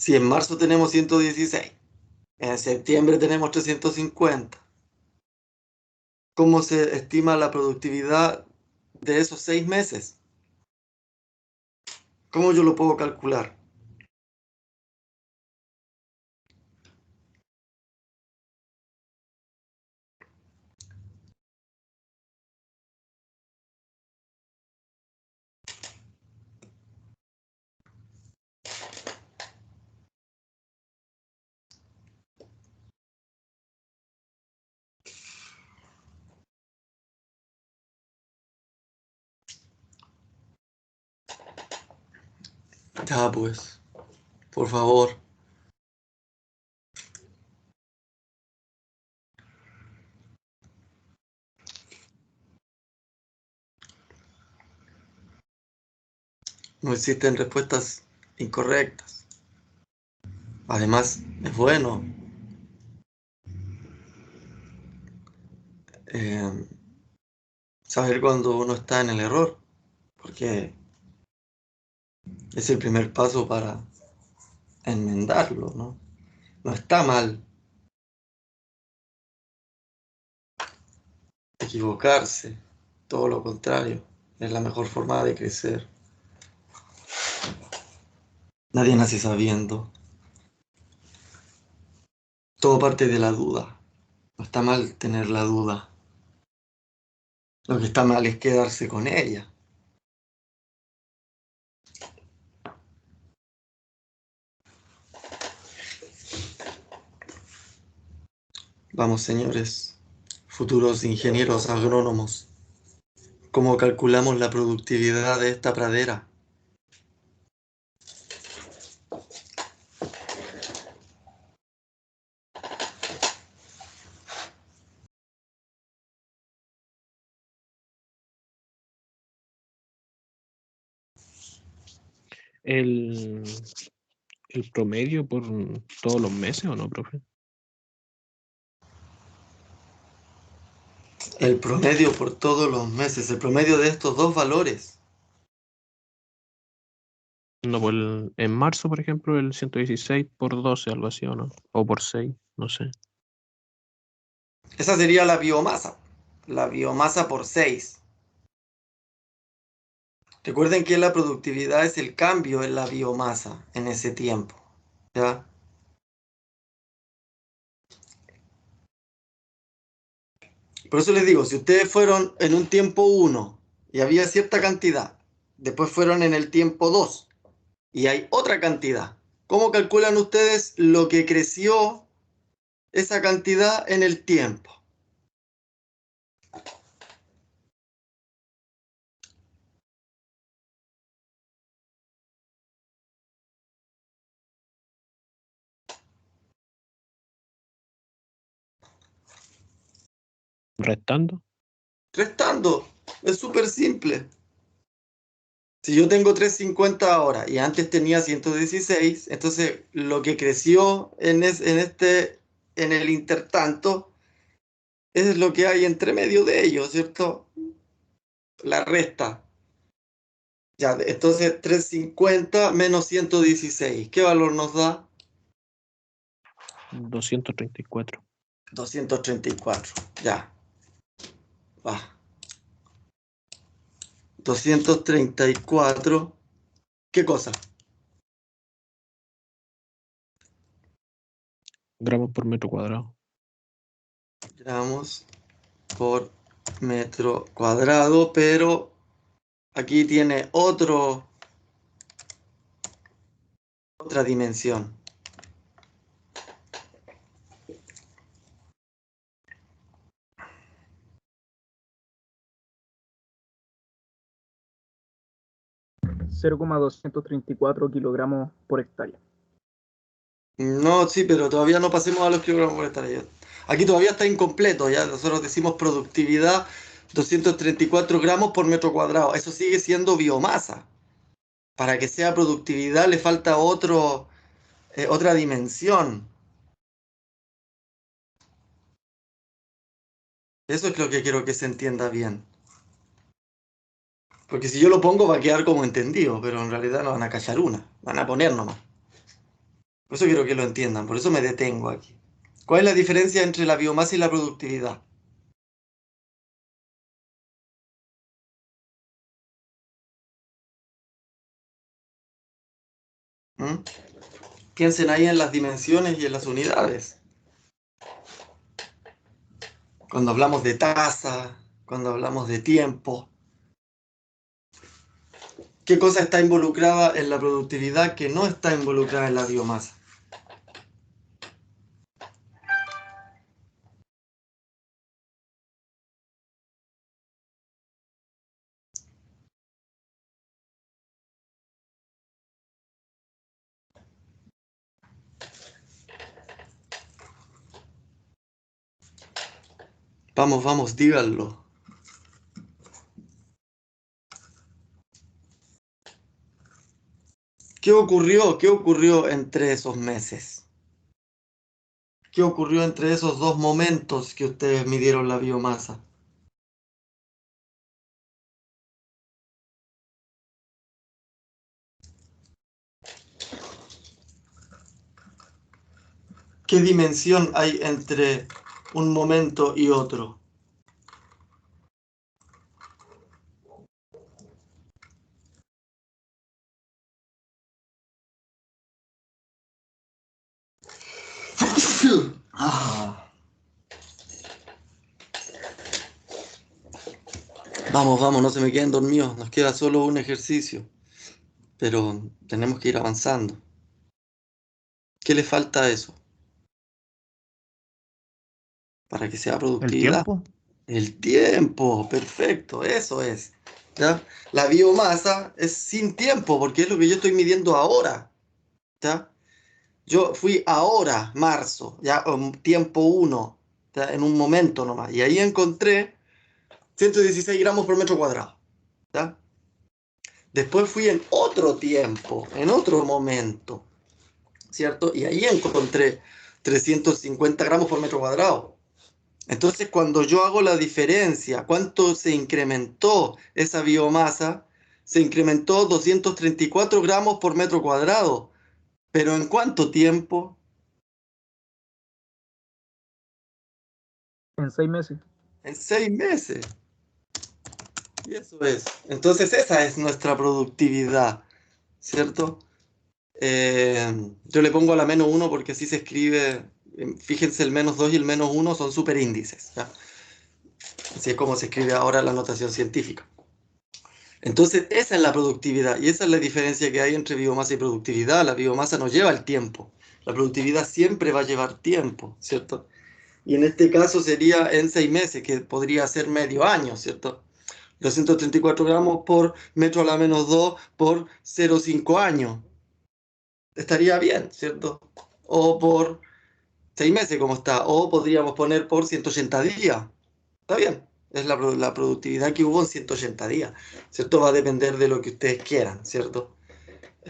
Si en marzo tenemos 116, en septiembre tenemos 350, ¿cómo se estima la productividad de esos 6 meses? ¿Cómo yo lo puedo calcular? Ya pues, por favor. No existen respuestas incorrectas. Además, es bueno eh, saber cuando uno está en el error, porque es el primer paso para enmendarlo, ¿no? No está mal equivocarse, todo lo contrario, es la mejor forma de crecer. Nadie nace sabiendo, todo parte de la duda. No está mal tener la duda. Lo que está mal es quedarse con ella. Vamos, señores, futuros ingenieros agrónomos, ¿cómo calculamos la productividad de esta pradera? ¿El promedio por todos los meses o no, profe? El promedio por todos los meses, el promedio de estos dos valores. No, pues en marzo, por ejemplo, el 116 por 12, algo así, ¿o no? O por 6, no sé. Esa sería la biomasa. la biomasa por 6. Recuerden que la productividad es el cambio en la biomasa en ese tiempo, ¿ya? Por eso les digo, si ustedes fueron en un tiempo 1 y había cierta cantidad, después fueron en el tiempo 2 y hay otra cantidad, ¿cómo calculan ustedes lo que creció esa cantidad en el tiempo? Restando. Restando, es súper simple. Si yo tengo 350 ahora y antes tenía 116, entonces lo que creció en el intertanto es lo que hay entre medio de ellos, ¿cierto? La resta. Ya, entonces 350 menos 116, ¿qué valor nos da? 234. 234, ya, va. 234, ¿qué cosa? Gramos por metro cuadrado. Gramos por metro cuadrado, pero aquí tiene otra dimensión. $0,234 kilogramos por hectárea. No, sí, pero todavía no pasemos a los kilogramos por hectárea. Aquí todavía está incompleto, ya nosotros decimos productividad 234 gramos por metro cuadrado. Eso sigue siendo biomasa. Para que sea productividad le falta otra dimensión. Eso es lo que quiero que se entienda bien. Porque si yo lo pongo va a quedar como entendido, pero en realidad no van a callar una, van a poner nomás. Por eso quiero que lo entiendan, por eso me detengo aquí. ¿Cuál es la diferencia entre la biomasa y la productividad? ¿Mm? Piensen ahí en las dimensiones y en las unidades. Cuando hablamos de tasa, cuando hablamos de tiempo. ¿Qué cosa está involucrada en la productividad que no está involucrada en la biomasa? Vamos, vamos, díganlo. ¿Qué ocurrió? ¿Qué ocurrió entre esos meses? ¿Qué ocurrió entre esos dos momentos que ustedes midieron la biomasa? ¿Qué dimensión hay entre un momento y otro? Ah. Vamos, vamos, no se me queden dormidos. Nos queda solo un ejercicio, pero tenemos que ir avanzando. ¿Qué le falta a eso? Para que sea ¿El productividad. tiempo? El tiempo, perfecto, eso es. ¿Ya? La biomasa es sin tiempo, porque es lo que yo estoy midiendo ahora. ¿Ya? Yo fui ahora, marzo, ya tiempo 1, en un momento nomás, y ahí encontré 116 gramos por metro cuadrado. ¿Ya? Después fui en otro tiempo, en otro momento, ¿cierto? Y ahí encontré 350 gramos por metro cuadrado. Entonces, cuando yo hago la diferencia, ¿cuánto se incrementó esa biomasa? Se incrementó 234 gramos por metro cuadrado. ¿Pero en cuánto tiempo? En 6 meses. en 6 meses. Y eso es. Entonces esa es nuestra productividad, ¿cierto? Yo le pongo a la -1 porque así se escribe. Fíjense, el -2 y el -1 son superíndices, ¿ya? Así es como se escribe ahora la notación científica. Entonces, esa es la productividad y esa es la diferencia que hay entre biomasa y productividad. La biomasa no lleva el tiempo. La productividad siempre va a llevar tiempo, ¿cierto? Y en este caso sería en 6 meses, que podría ser medio año, ¿cierto? 234 gramos por metro a la -2 por 0,5 años. Estaría bien, ¿cierto? O por 6 meses como está. O podríamos poner por 180 días. Está bien. Es la productividad que hubo en 180 días, ¿cierto? Va a depender de lo que ustedes quieran, ¿cierto?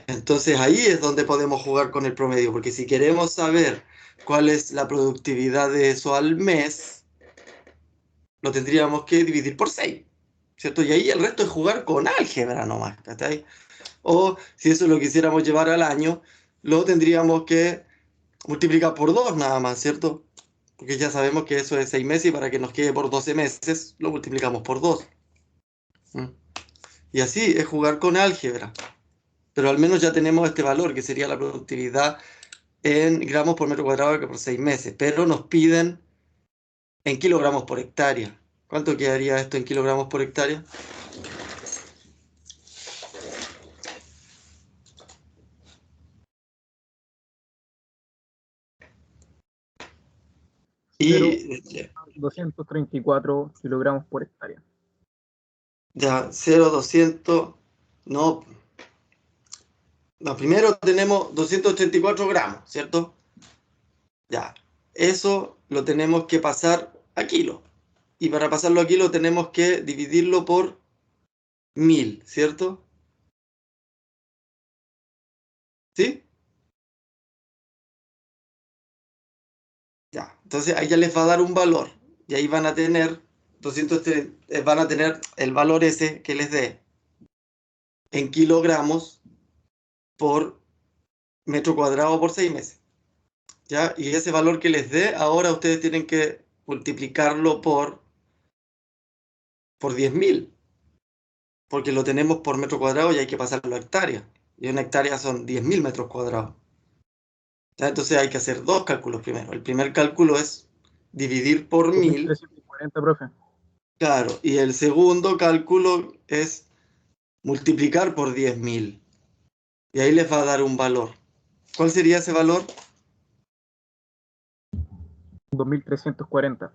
Entonces ahí es donde podemos jugar con el promedio, porque si queremos saber cuál es la productividad de eso al mes, lo tendríamos que dividir por 6, ¿cierto? Y ahí el resto es jugar con álgebra nomás, ¿cachai? O si eso lo quisiéramos llevar al año, lo tendríamos que multiplicar por 2 nada más, ¿cierto? Porque ya sabemos que eso es 6 meses y para que nos quede por 12 meses, lo multiplicamos por 2. ¿Mm? Y así es jugar con álgebra. Pero al menos ya tenemos este valor, que sería la productividad en gramos por metro cuadrado que por 6 meses. Pero nos piden en kilogramos por hectárea. ¿Cuánto quedaría esto en kilogramos por hectárea? Y 234 kilogramos por hectárea. ya, 0,200, no, no, primero tenemos 284 gramos, ¿cierto? Ya, eso lo tenemos que pasar a kilo. Y para pasarlo a kilo tenemos que dividirlo por 1000, ¿cierto? ¿Sí? Ya, entonces ahí ya les va a dar un valor. Y ahí van a tener 230, van a tener el valor ese que les dé en kilogramos por metro cuadrado por 6 meses. ¿Ya? Y ese valor que les dé, ahora ustedes tienen que multiplicarlo por 10.000, porque lo tenemos por metro cuadrado y hay que pasarlo a hectárea. Y una hectárea son 10.000 metros cuadrados. ¿Ya? Entonces hay que hacer dos cálculos primero. El primer cálculo es dividir por 1000, 2340, profe. claro, y el segundo cálculo es multiplicar por 10.000. Y ahí les va a dar un valor. ¿Cuál sería ese valor? 2340.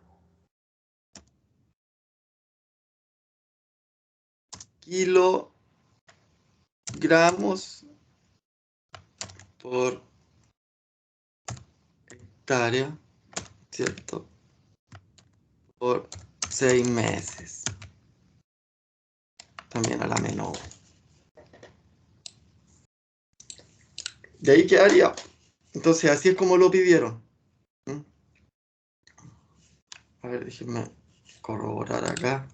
Kilogramos por hectárea, ¿cierto? Por 6 meses. También a la menor. De ahí quedaría. Entonces, así es como lo pidieron. ¿Mm? A ver, déjenme corroborar acá.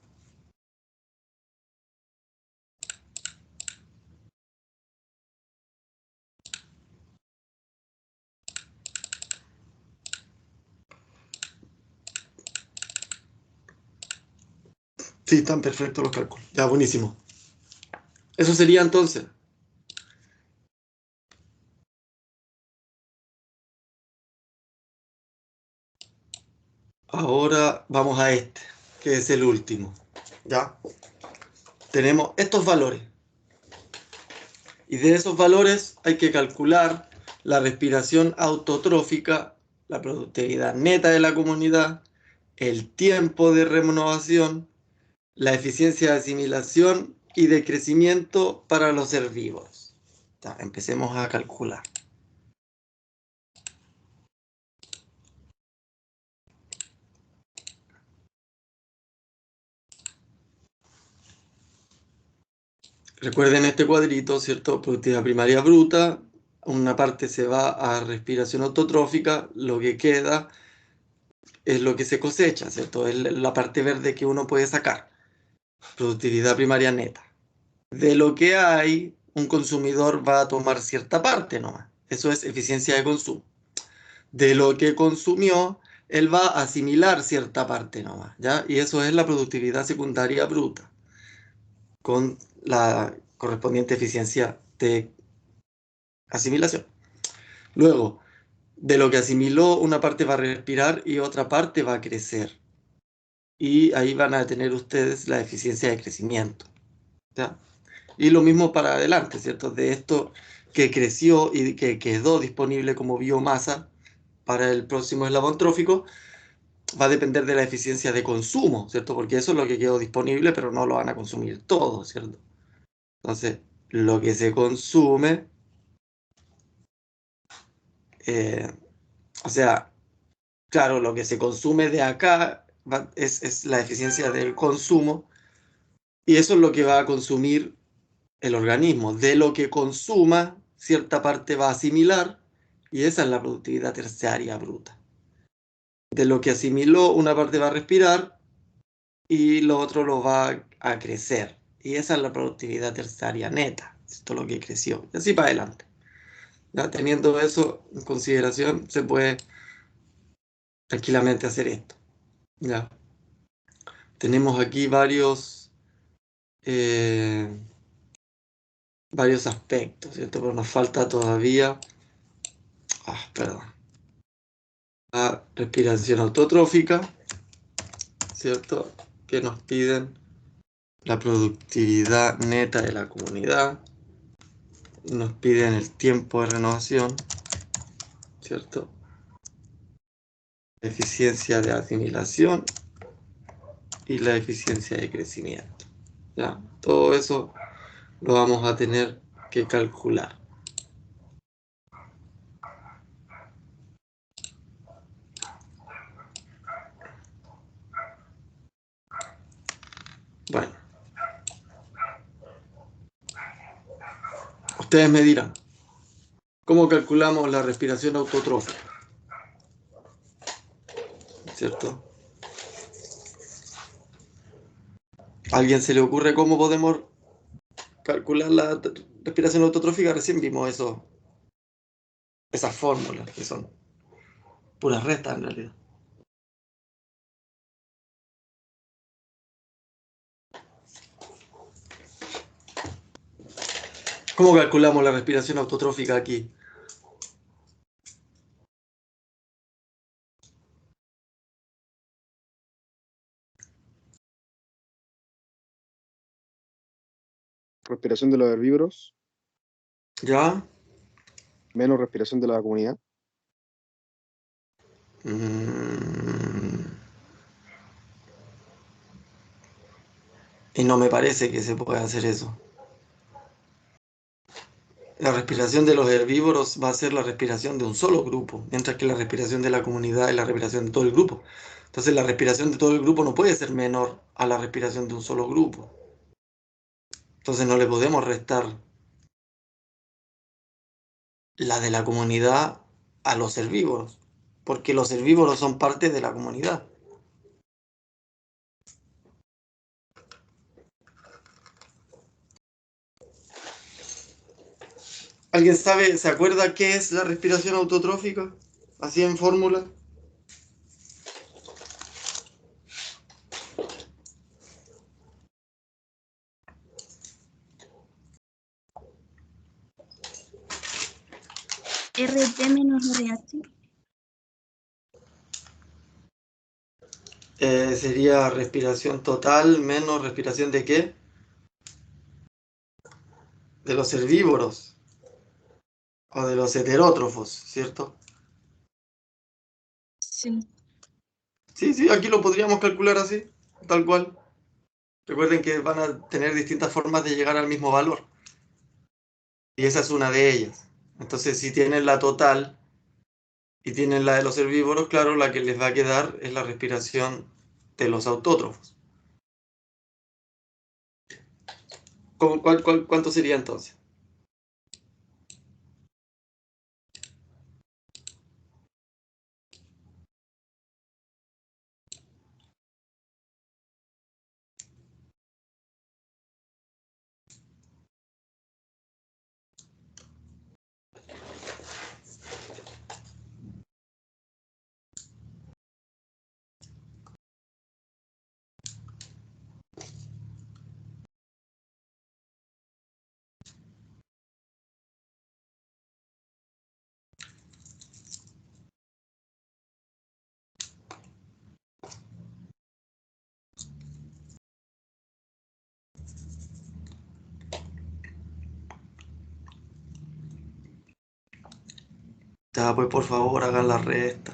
Sí, están perfectos los cálculos. Ya, buenísimo. Eso sería entonces. Ahora vamos a este, que es el último. ¿Ya? Tenemos estos valores. Y de esos valores hay que calcular la respiración autotrófica, la productividad neta de la comunidad, el tiempo de renovación, la eficiencia de asimilación y de crecimiento para los herbívoros. Ya, empecemos a calcular. Recuerden este cuadrito, ¿cierto? Productividad primaria bruta, una parte se va a respiración autotrófica, lo que queda es lo que se cosecha, ¿cierto? Es la parte verde que uno puede sacar. Productividad primaria neta. De lo que hay, un consumidor va a tomar cierta parte nomás. Eso es eficiencia de consumo. De lo que consumió, él va a asimilar cierta parte nomás, ¿ya? Y eso es la productividad secundaria bruta, con la correspondiente eficiencia de asimilación. Luego, de lo que asimiló, una parte va a respirar y otra parte va a crecer. Y ahí van a tener ustedes la eficiencia de crecimiento, ¿ya? Y lo mismo para adelante, ¿cierto? De esto que creció y que quedó disponible como biomasa para el próximo eslabón trófico, va a depender de la eficiencia de consumo, ¿cierto? Porque eso es lo que quedó disponible, pero no lo van a consumir todo, ¿cierto? Entonces, lo que se consume, eh, o sea, claro, lo que se consume de acá es la eficiencia del consumo y eso es lo que va a consumir el organismo. De lo que consuma, cierta parte va a asimilar y esa es la productividad terciaria bruta. De lo que asimiló, una parte va a respirar y lo otro lo va a crecer. Y esa es la productividad terciaria neta, esto es lo que creció. Y así para adelante. ¿Ya? Teniendo eso en consideración, se puede tranquilamente hacer esto. ¿Ya? Tenemos aquí eh, varios aspectos, ¿cierto? Pero nos falta todavía, perdón, la respiración autotrófica, ¿cierto? Que nos piden la productividad neta de la comunidad, nos piden el tiempo de renovación, ¿cierto? La eficiencia de asimilación y la eficiencia de crecimiento. ¿Ya? Todo eso lo vamos a tener que calcular. Bueno, ustedes me dirán, ¿cómo calculamos la respiración autotrófica? ¿Cierto? ¿A alguien se le ocurre cómo podemos calcular la respiración autotrófica? Recién vimos eso, esas fórmulas que son puras restas en realidad. ¿Cómo calculamos la respiración autotrófica aquí? Respiración de los herbívoros, ¿Ya? menos respiración de la comunidad. Y no me parece que se pueda hacer eso. La respiración de los herbívoros va a ser la respiración de un solo grupo, mientras que la respiración de la comunidad es la respiración de todo el grupo. Entonces la respiración de todo el grupo no puede ser menor a la respiración de un solo grupo. Entonces no le podemos restar la de la comunidad a los herbívoros, porque los herbívoros son parte de la comunidad. ¿Alguien sabe, se acuerda qué es la respiración autotrófica? Así en fórmula. RT menos RH. Sería respiración total menos respiración de qué? De los herbívoros o de los heterótrofos, ¿cierto? Sí. Sí, sí, aquí lo podríamos calcular así, tal cual. Recuerden que van a tener distintas formas de llegar al mismo valor. Y esa es una de ellas. Entonces, si tienen la total y tienen la de los herbívoros, claro, la que les va a quedar es la respiración de los autótrofos. ¿Cuánto sería entonces? Ya, pues por favor, hagan la resta.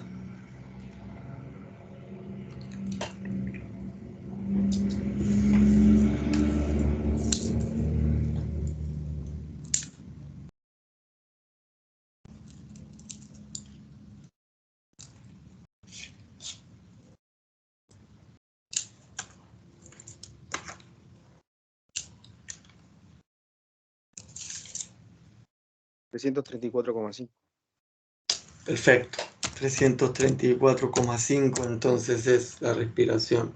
$334,5. Perfecto. 334,5, entonces es la respiración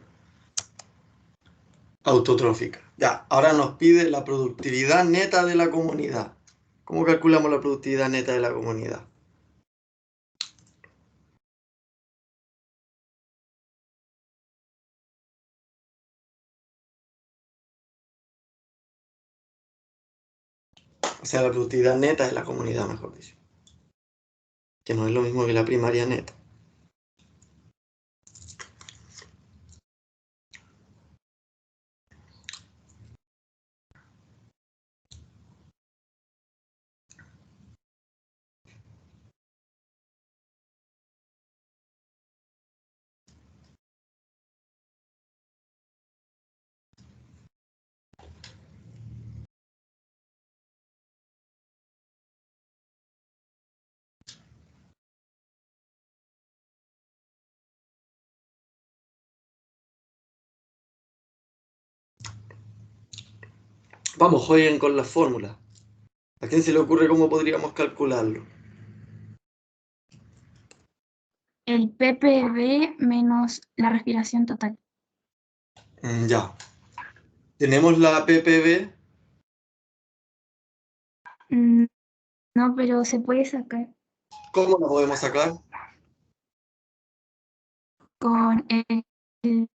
autotrófica. Ya, ahora nos pide la productividad neta de la comunidad. ¿Cómo calculamos la productividad neta de la comunidad? O sea, la productividad neta de la comunidad, mejor dicho. Que no es lo mismo que la primaria neta. Vamos, jueguen con la fórmula. ¿A quién se le ocurre cómo podríamos calcularlo? El ppb menos la respiración total. Ya. Tenemos la ppb. Mm, No, pero se puede sacar ¿Cómo la podemos sacar? con el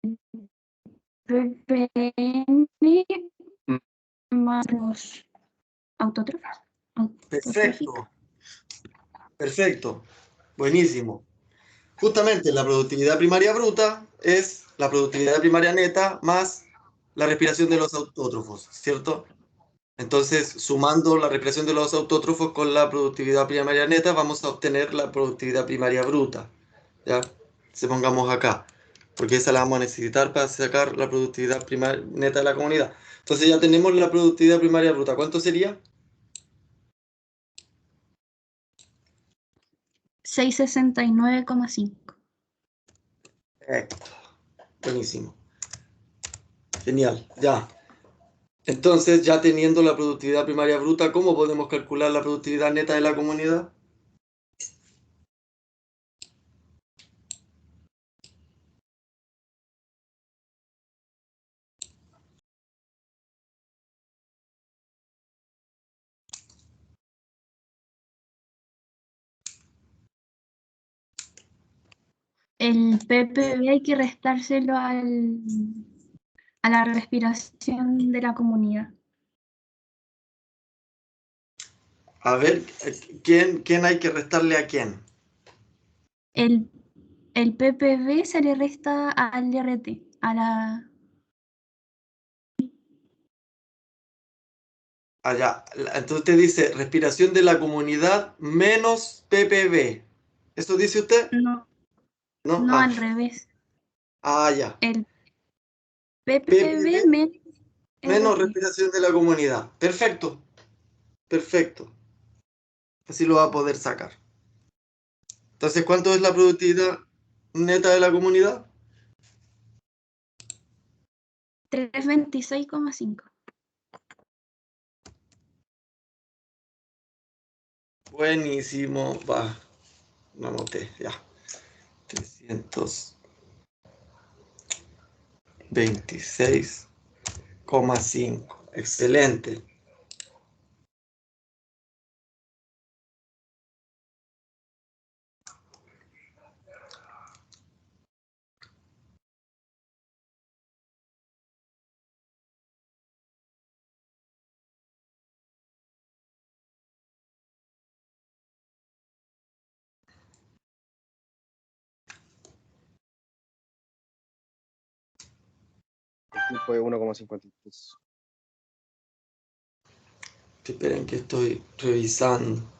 ppn más los autótrofos. Perfecto. Perfecto. Buenísimo. Justamente la productividad primaria bruta es la productividad primaria neta más la respiración de los autótrofos, ¿cierto? Entonces, sumando la respiración de los autótrofos con la productividad primaria neta, vamos a obtener la productividad primaria bruta. ¿Ya? Se pongamos acá, porque esa la vamos a necesitar para sacar la productividad primaria neta de la comunidad. Entonces ya tenemos la productividad primaria bruta. ¿Cuánto sería? 669,5. Buenísimo. Genial. Ya. Entonces, ya teniendo la productividad primaria bruta, ¿cómo podemos calcular la productividad neta de la comunidad? El ppb hay que restárselo a la respiración de la comunidad. A ver, ¿quién hay que restarle a quién? El, el ppb se le resta al DRT, a la... Allá. Entonces usted dice respiración de la comunidad menos ppb. ¿Eso dice usted? No, ¿No? no al revés. Ya. El ppb ppb menos menos RT. respiración de la comunidad. Perfecto. Perfecto. Así lo va a poder sacar. Entonces, ¿cuánto es la productividad neta de la comunidad? 326,5. Buenísimo. Va. Lo anoté. Ya. 326,5. Excelente. El tiempo es 1,53. Esperen que estoy revisando.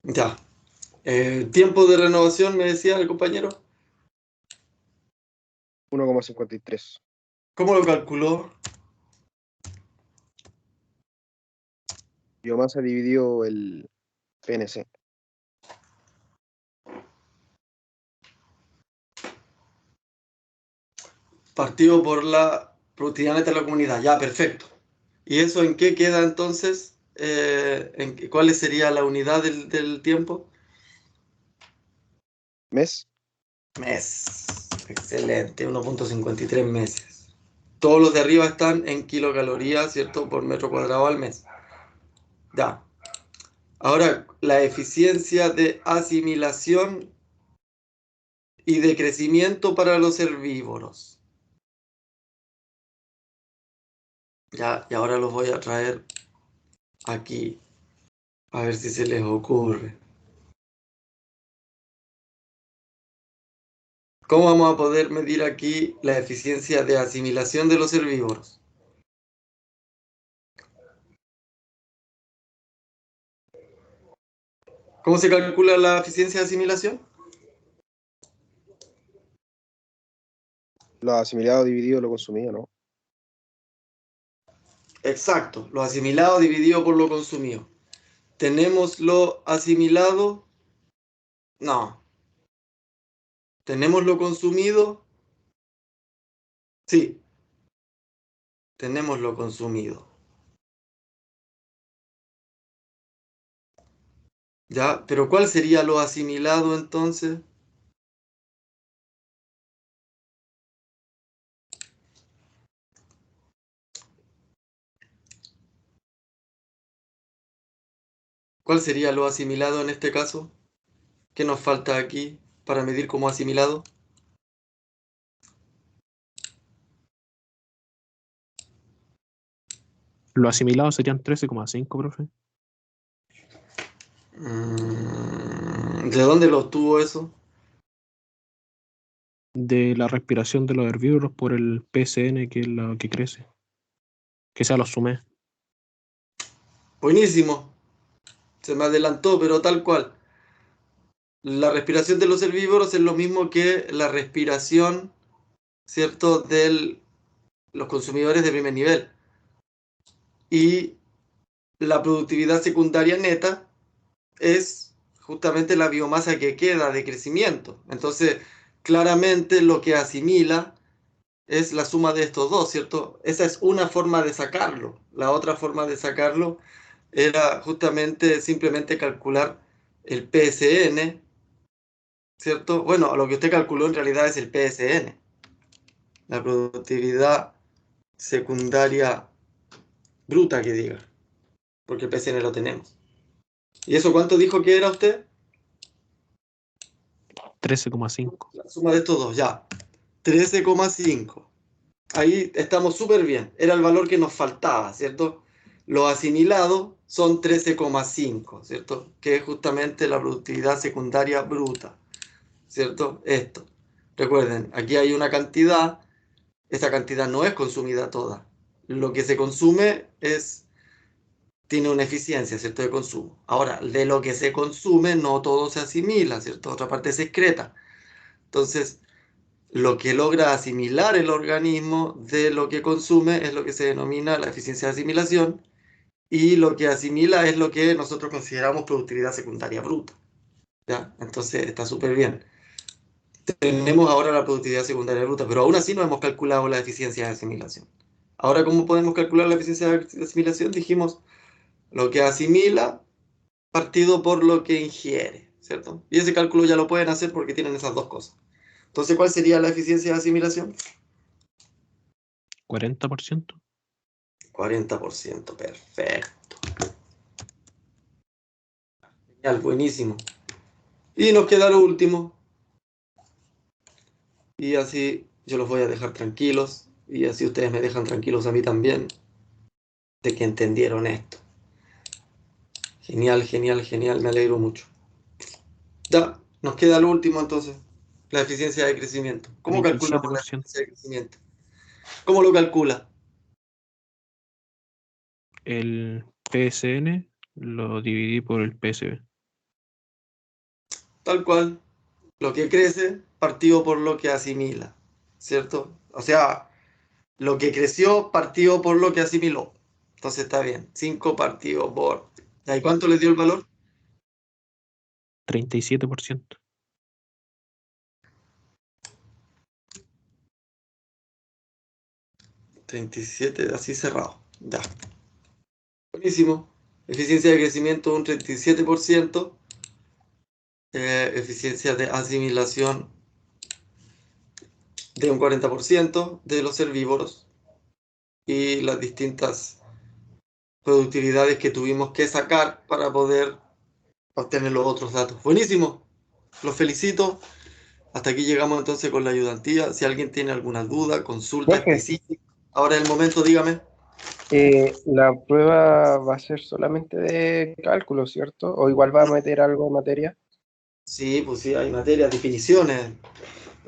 Ya. Tiempo de renovación, me decía el compañero. 1,53. ¿Cómo lo calculó? Biomasa dividido el PNC. Partido por la productividad neta de la comunidad. Ya, perfecto. ¿Y eso en qué queda entonces? ¿Cuál sería la unidad del tiempo? Mes. Mes. Excelente, 1,53 meses. Todos los de arriba están en kilocalorías, ¿cierto? Por metro cuadrado al mes. Ya. Ahora, la eficiencia de asimilación y de crecimiento para los herbívoros. Ya, y ahora los voy a traer aquí, a ver si se les ocurre. ¿Cómo vamos a poder medir aquí la eficiencia de asimilación de los herbívoros? ¿Cómo se calcula la eficiencia de asimilación? Lo asimilado dividido lo consumido, ¿no? Exacto, lo asimilado dividido por lo consumido. ¿Tenemos lo asimilado? No. ¿Tenemos lo consumido? Sí, tenemos lo consumido. ¿Ya? ¿Pero cuál sería lo asimilado entonces? ¿Cuál sería lo asimilado en este caso? ¿Qué nos falta aquí para medir como asimilado? Los asimilados serían 13,5, profe. ¿De dónde lo obtuvo eso? De la respiración de los herbívoros por el PCN, que es lo que crece. Que sea lo sumé. Buenísimo. Se me adelantó, pero tal cual. La respiración de los herbívoros es lo mismo que la respiración, ¿cierto?, de los consumidores de primer nivel. Y la productividad secundaria neta es justamente la biomasa que queda de crecimiento. Entonces, claramente lo que asimila es la suma de estos dos, ¿cierto? Esa es una forma de sacarlo. La otra forma de sacarlo era justamente simplemente calcular el PSN, ¿cierto? Bueno, lo que usted calculó en realidad es el PSN, la productividad secundaria bruta que diga, porque el PSN lo tenemos. ¿Y eso cuánto dijo que era usted? 13,5. La suma de estos dos, ya. 13,5. Ahí estamos súper bien. Era el valor que nos faltaba, ¿cierto? Los asimilados son 13,5, ¿cierto? Que es justamente la productividad secundaria bruta, ¿cierto? Esto. Recuerden, aquí hay una cantidad, esa cantidad no es consumida toda. Lo que se consume tiene una eficiencia, ¿cierto? De consumo. Ahora, de lo que se consume, no todo se asimila, ¿cierto? Otra parte se excreta. Entonces, lo que logra asimilar el organismo de lo que consume es lo que se denomina la eficiencia de asimilación, y lo que asimila es lo que nosotros consideramos productividad secundaria bruta. ¿Ya? Entonces está súper bien. Tenemos ahora la productividad secundaria bruta, pero aún así no hemos calculado la eficiencia de asimilación. Ahora, ¿cómo podemos calcular la eficiencia de asimilación? Dijimos lo que asimila partido por lo que ingiere, ¿cierto? Y ese cálculo ya lo pueden hacer porque tienen esas dos cosas. Entonces, ¿cuál sería la eficiencia de asimilación? 40%. 40%, perfecto. Genial, buenísimo. Y nos queda lo último. Y así yo los voy a dejar tranquilos. Y así ustedes me dejan tranquilos a mí también. De que entendieron esto. Genial, genial, genial. Me alegro mucho. Ya, nos queda lo último entonces. La eficiencia de crecimiento. ¿Cómo calculamos la 37%. eficiencia de crecimiento? ¿Cómo lo calcula? El PSN lo dividí por el PSB. Tal cual. Lo que crece partido por lo que asimila. ¿Cierto? O sea, lo que creció partido por lo que asimiló. Entonces está bien. 5 partido por... ¿Y cuánto le dio el valor? 37%. 37, así cerrado. Ya. Buenísimo. Eficiencia de crecimiento un 37%. Eficiencia de asimilación de un 40% de los herbívoros. Y las distintas productividades que tuvimos que sacar para poder obtener los otros datos. Buenísimo. Los felicito. Hasta aquí llegamos entonces con la ayudantía. Si alguien tiene alguna duda, consulta Profe, específica, ahora es el momento, dígame. la prueba va a ser solamente de cálculo, ¿cierto? ¿O igual va a meter algo de materia? Sí, pues sí, hay materias, definiciones.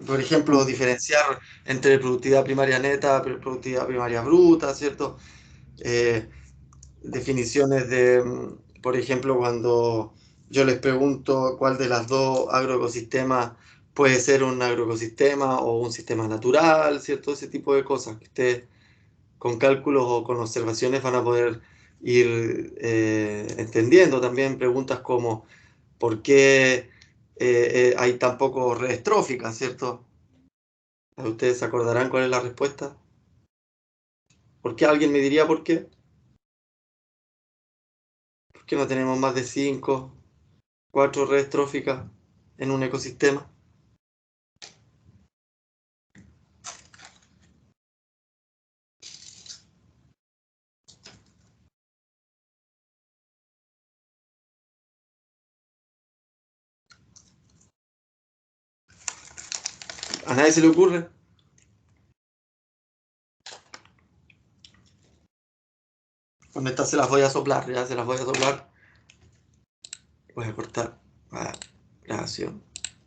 Por ejemplo, diferenciar entre productividad primaria neta, productividad primaria bruta, ¿cierto? Eh, definiciones de, por ejemplo, cuando yo les pregunto cuál de las dos agroecosistemas puede ser un agroecosistema o un sistema natural, ¿cierto? Ese tipo de cosas que ustedes con cálculos o con observaciones van a poder ir entendiendo. También preguntas como ¿por qué hay tan poco redes tróficas, ¿cierto? Ustedes se acordarán cuál es la respuesta. ¿Por qué? ¿Alguien me diría por qué? ¿Por qué no tenemos más de 5, 4 redes tróficas en un ecosistema? ¿A nadie se le ocurre? Bueno, estas se las voy a soplar, ya se las voy a soplar. Voy a cortar la grabación.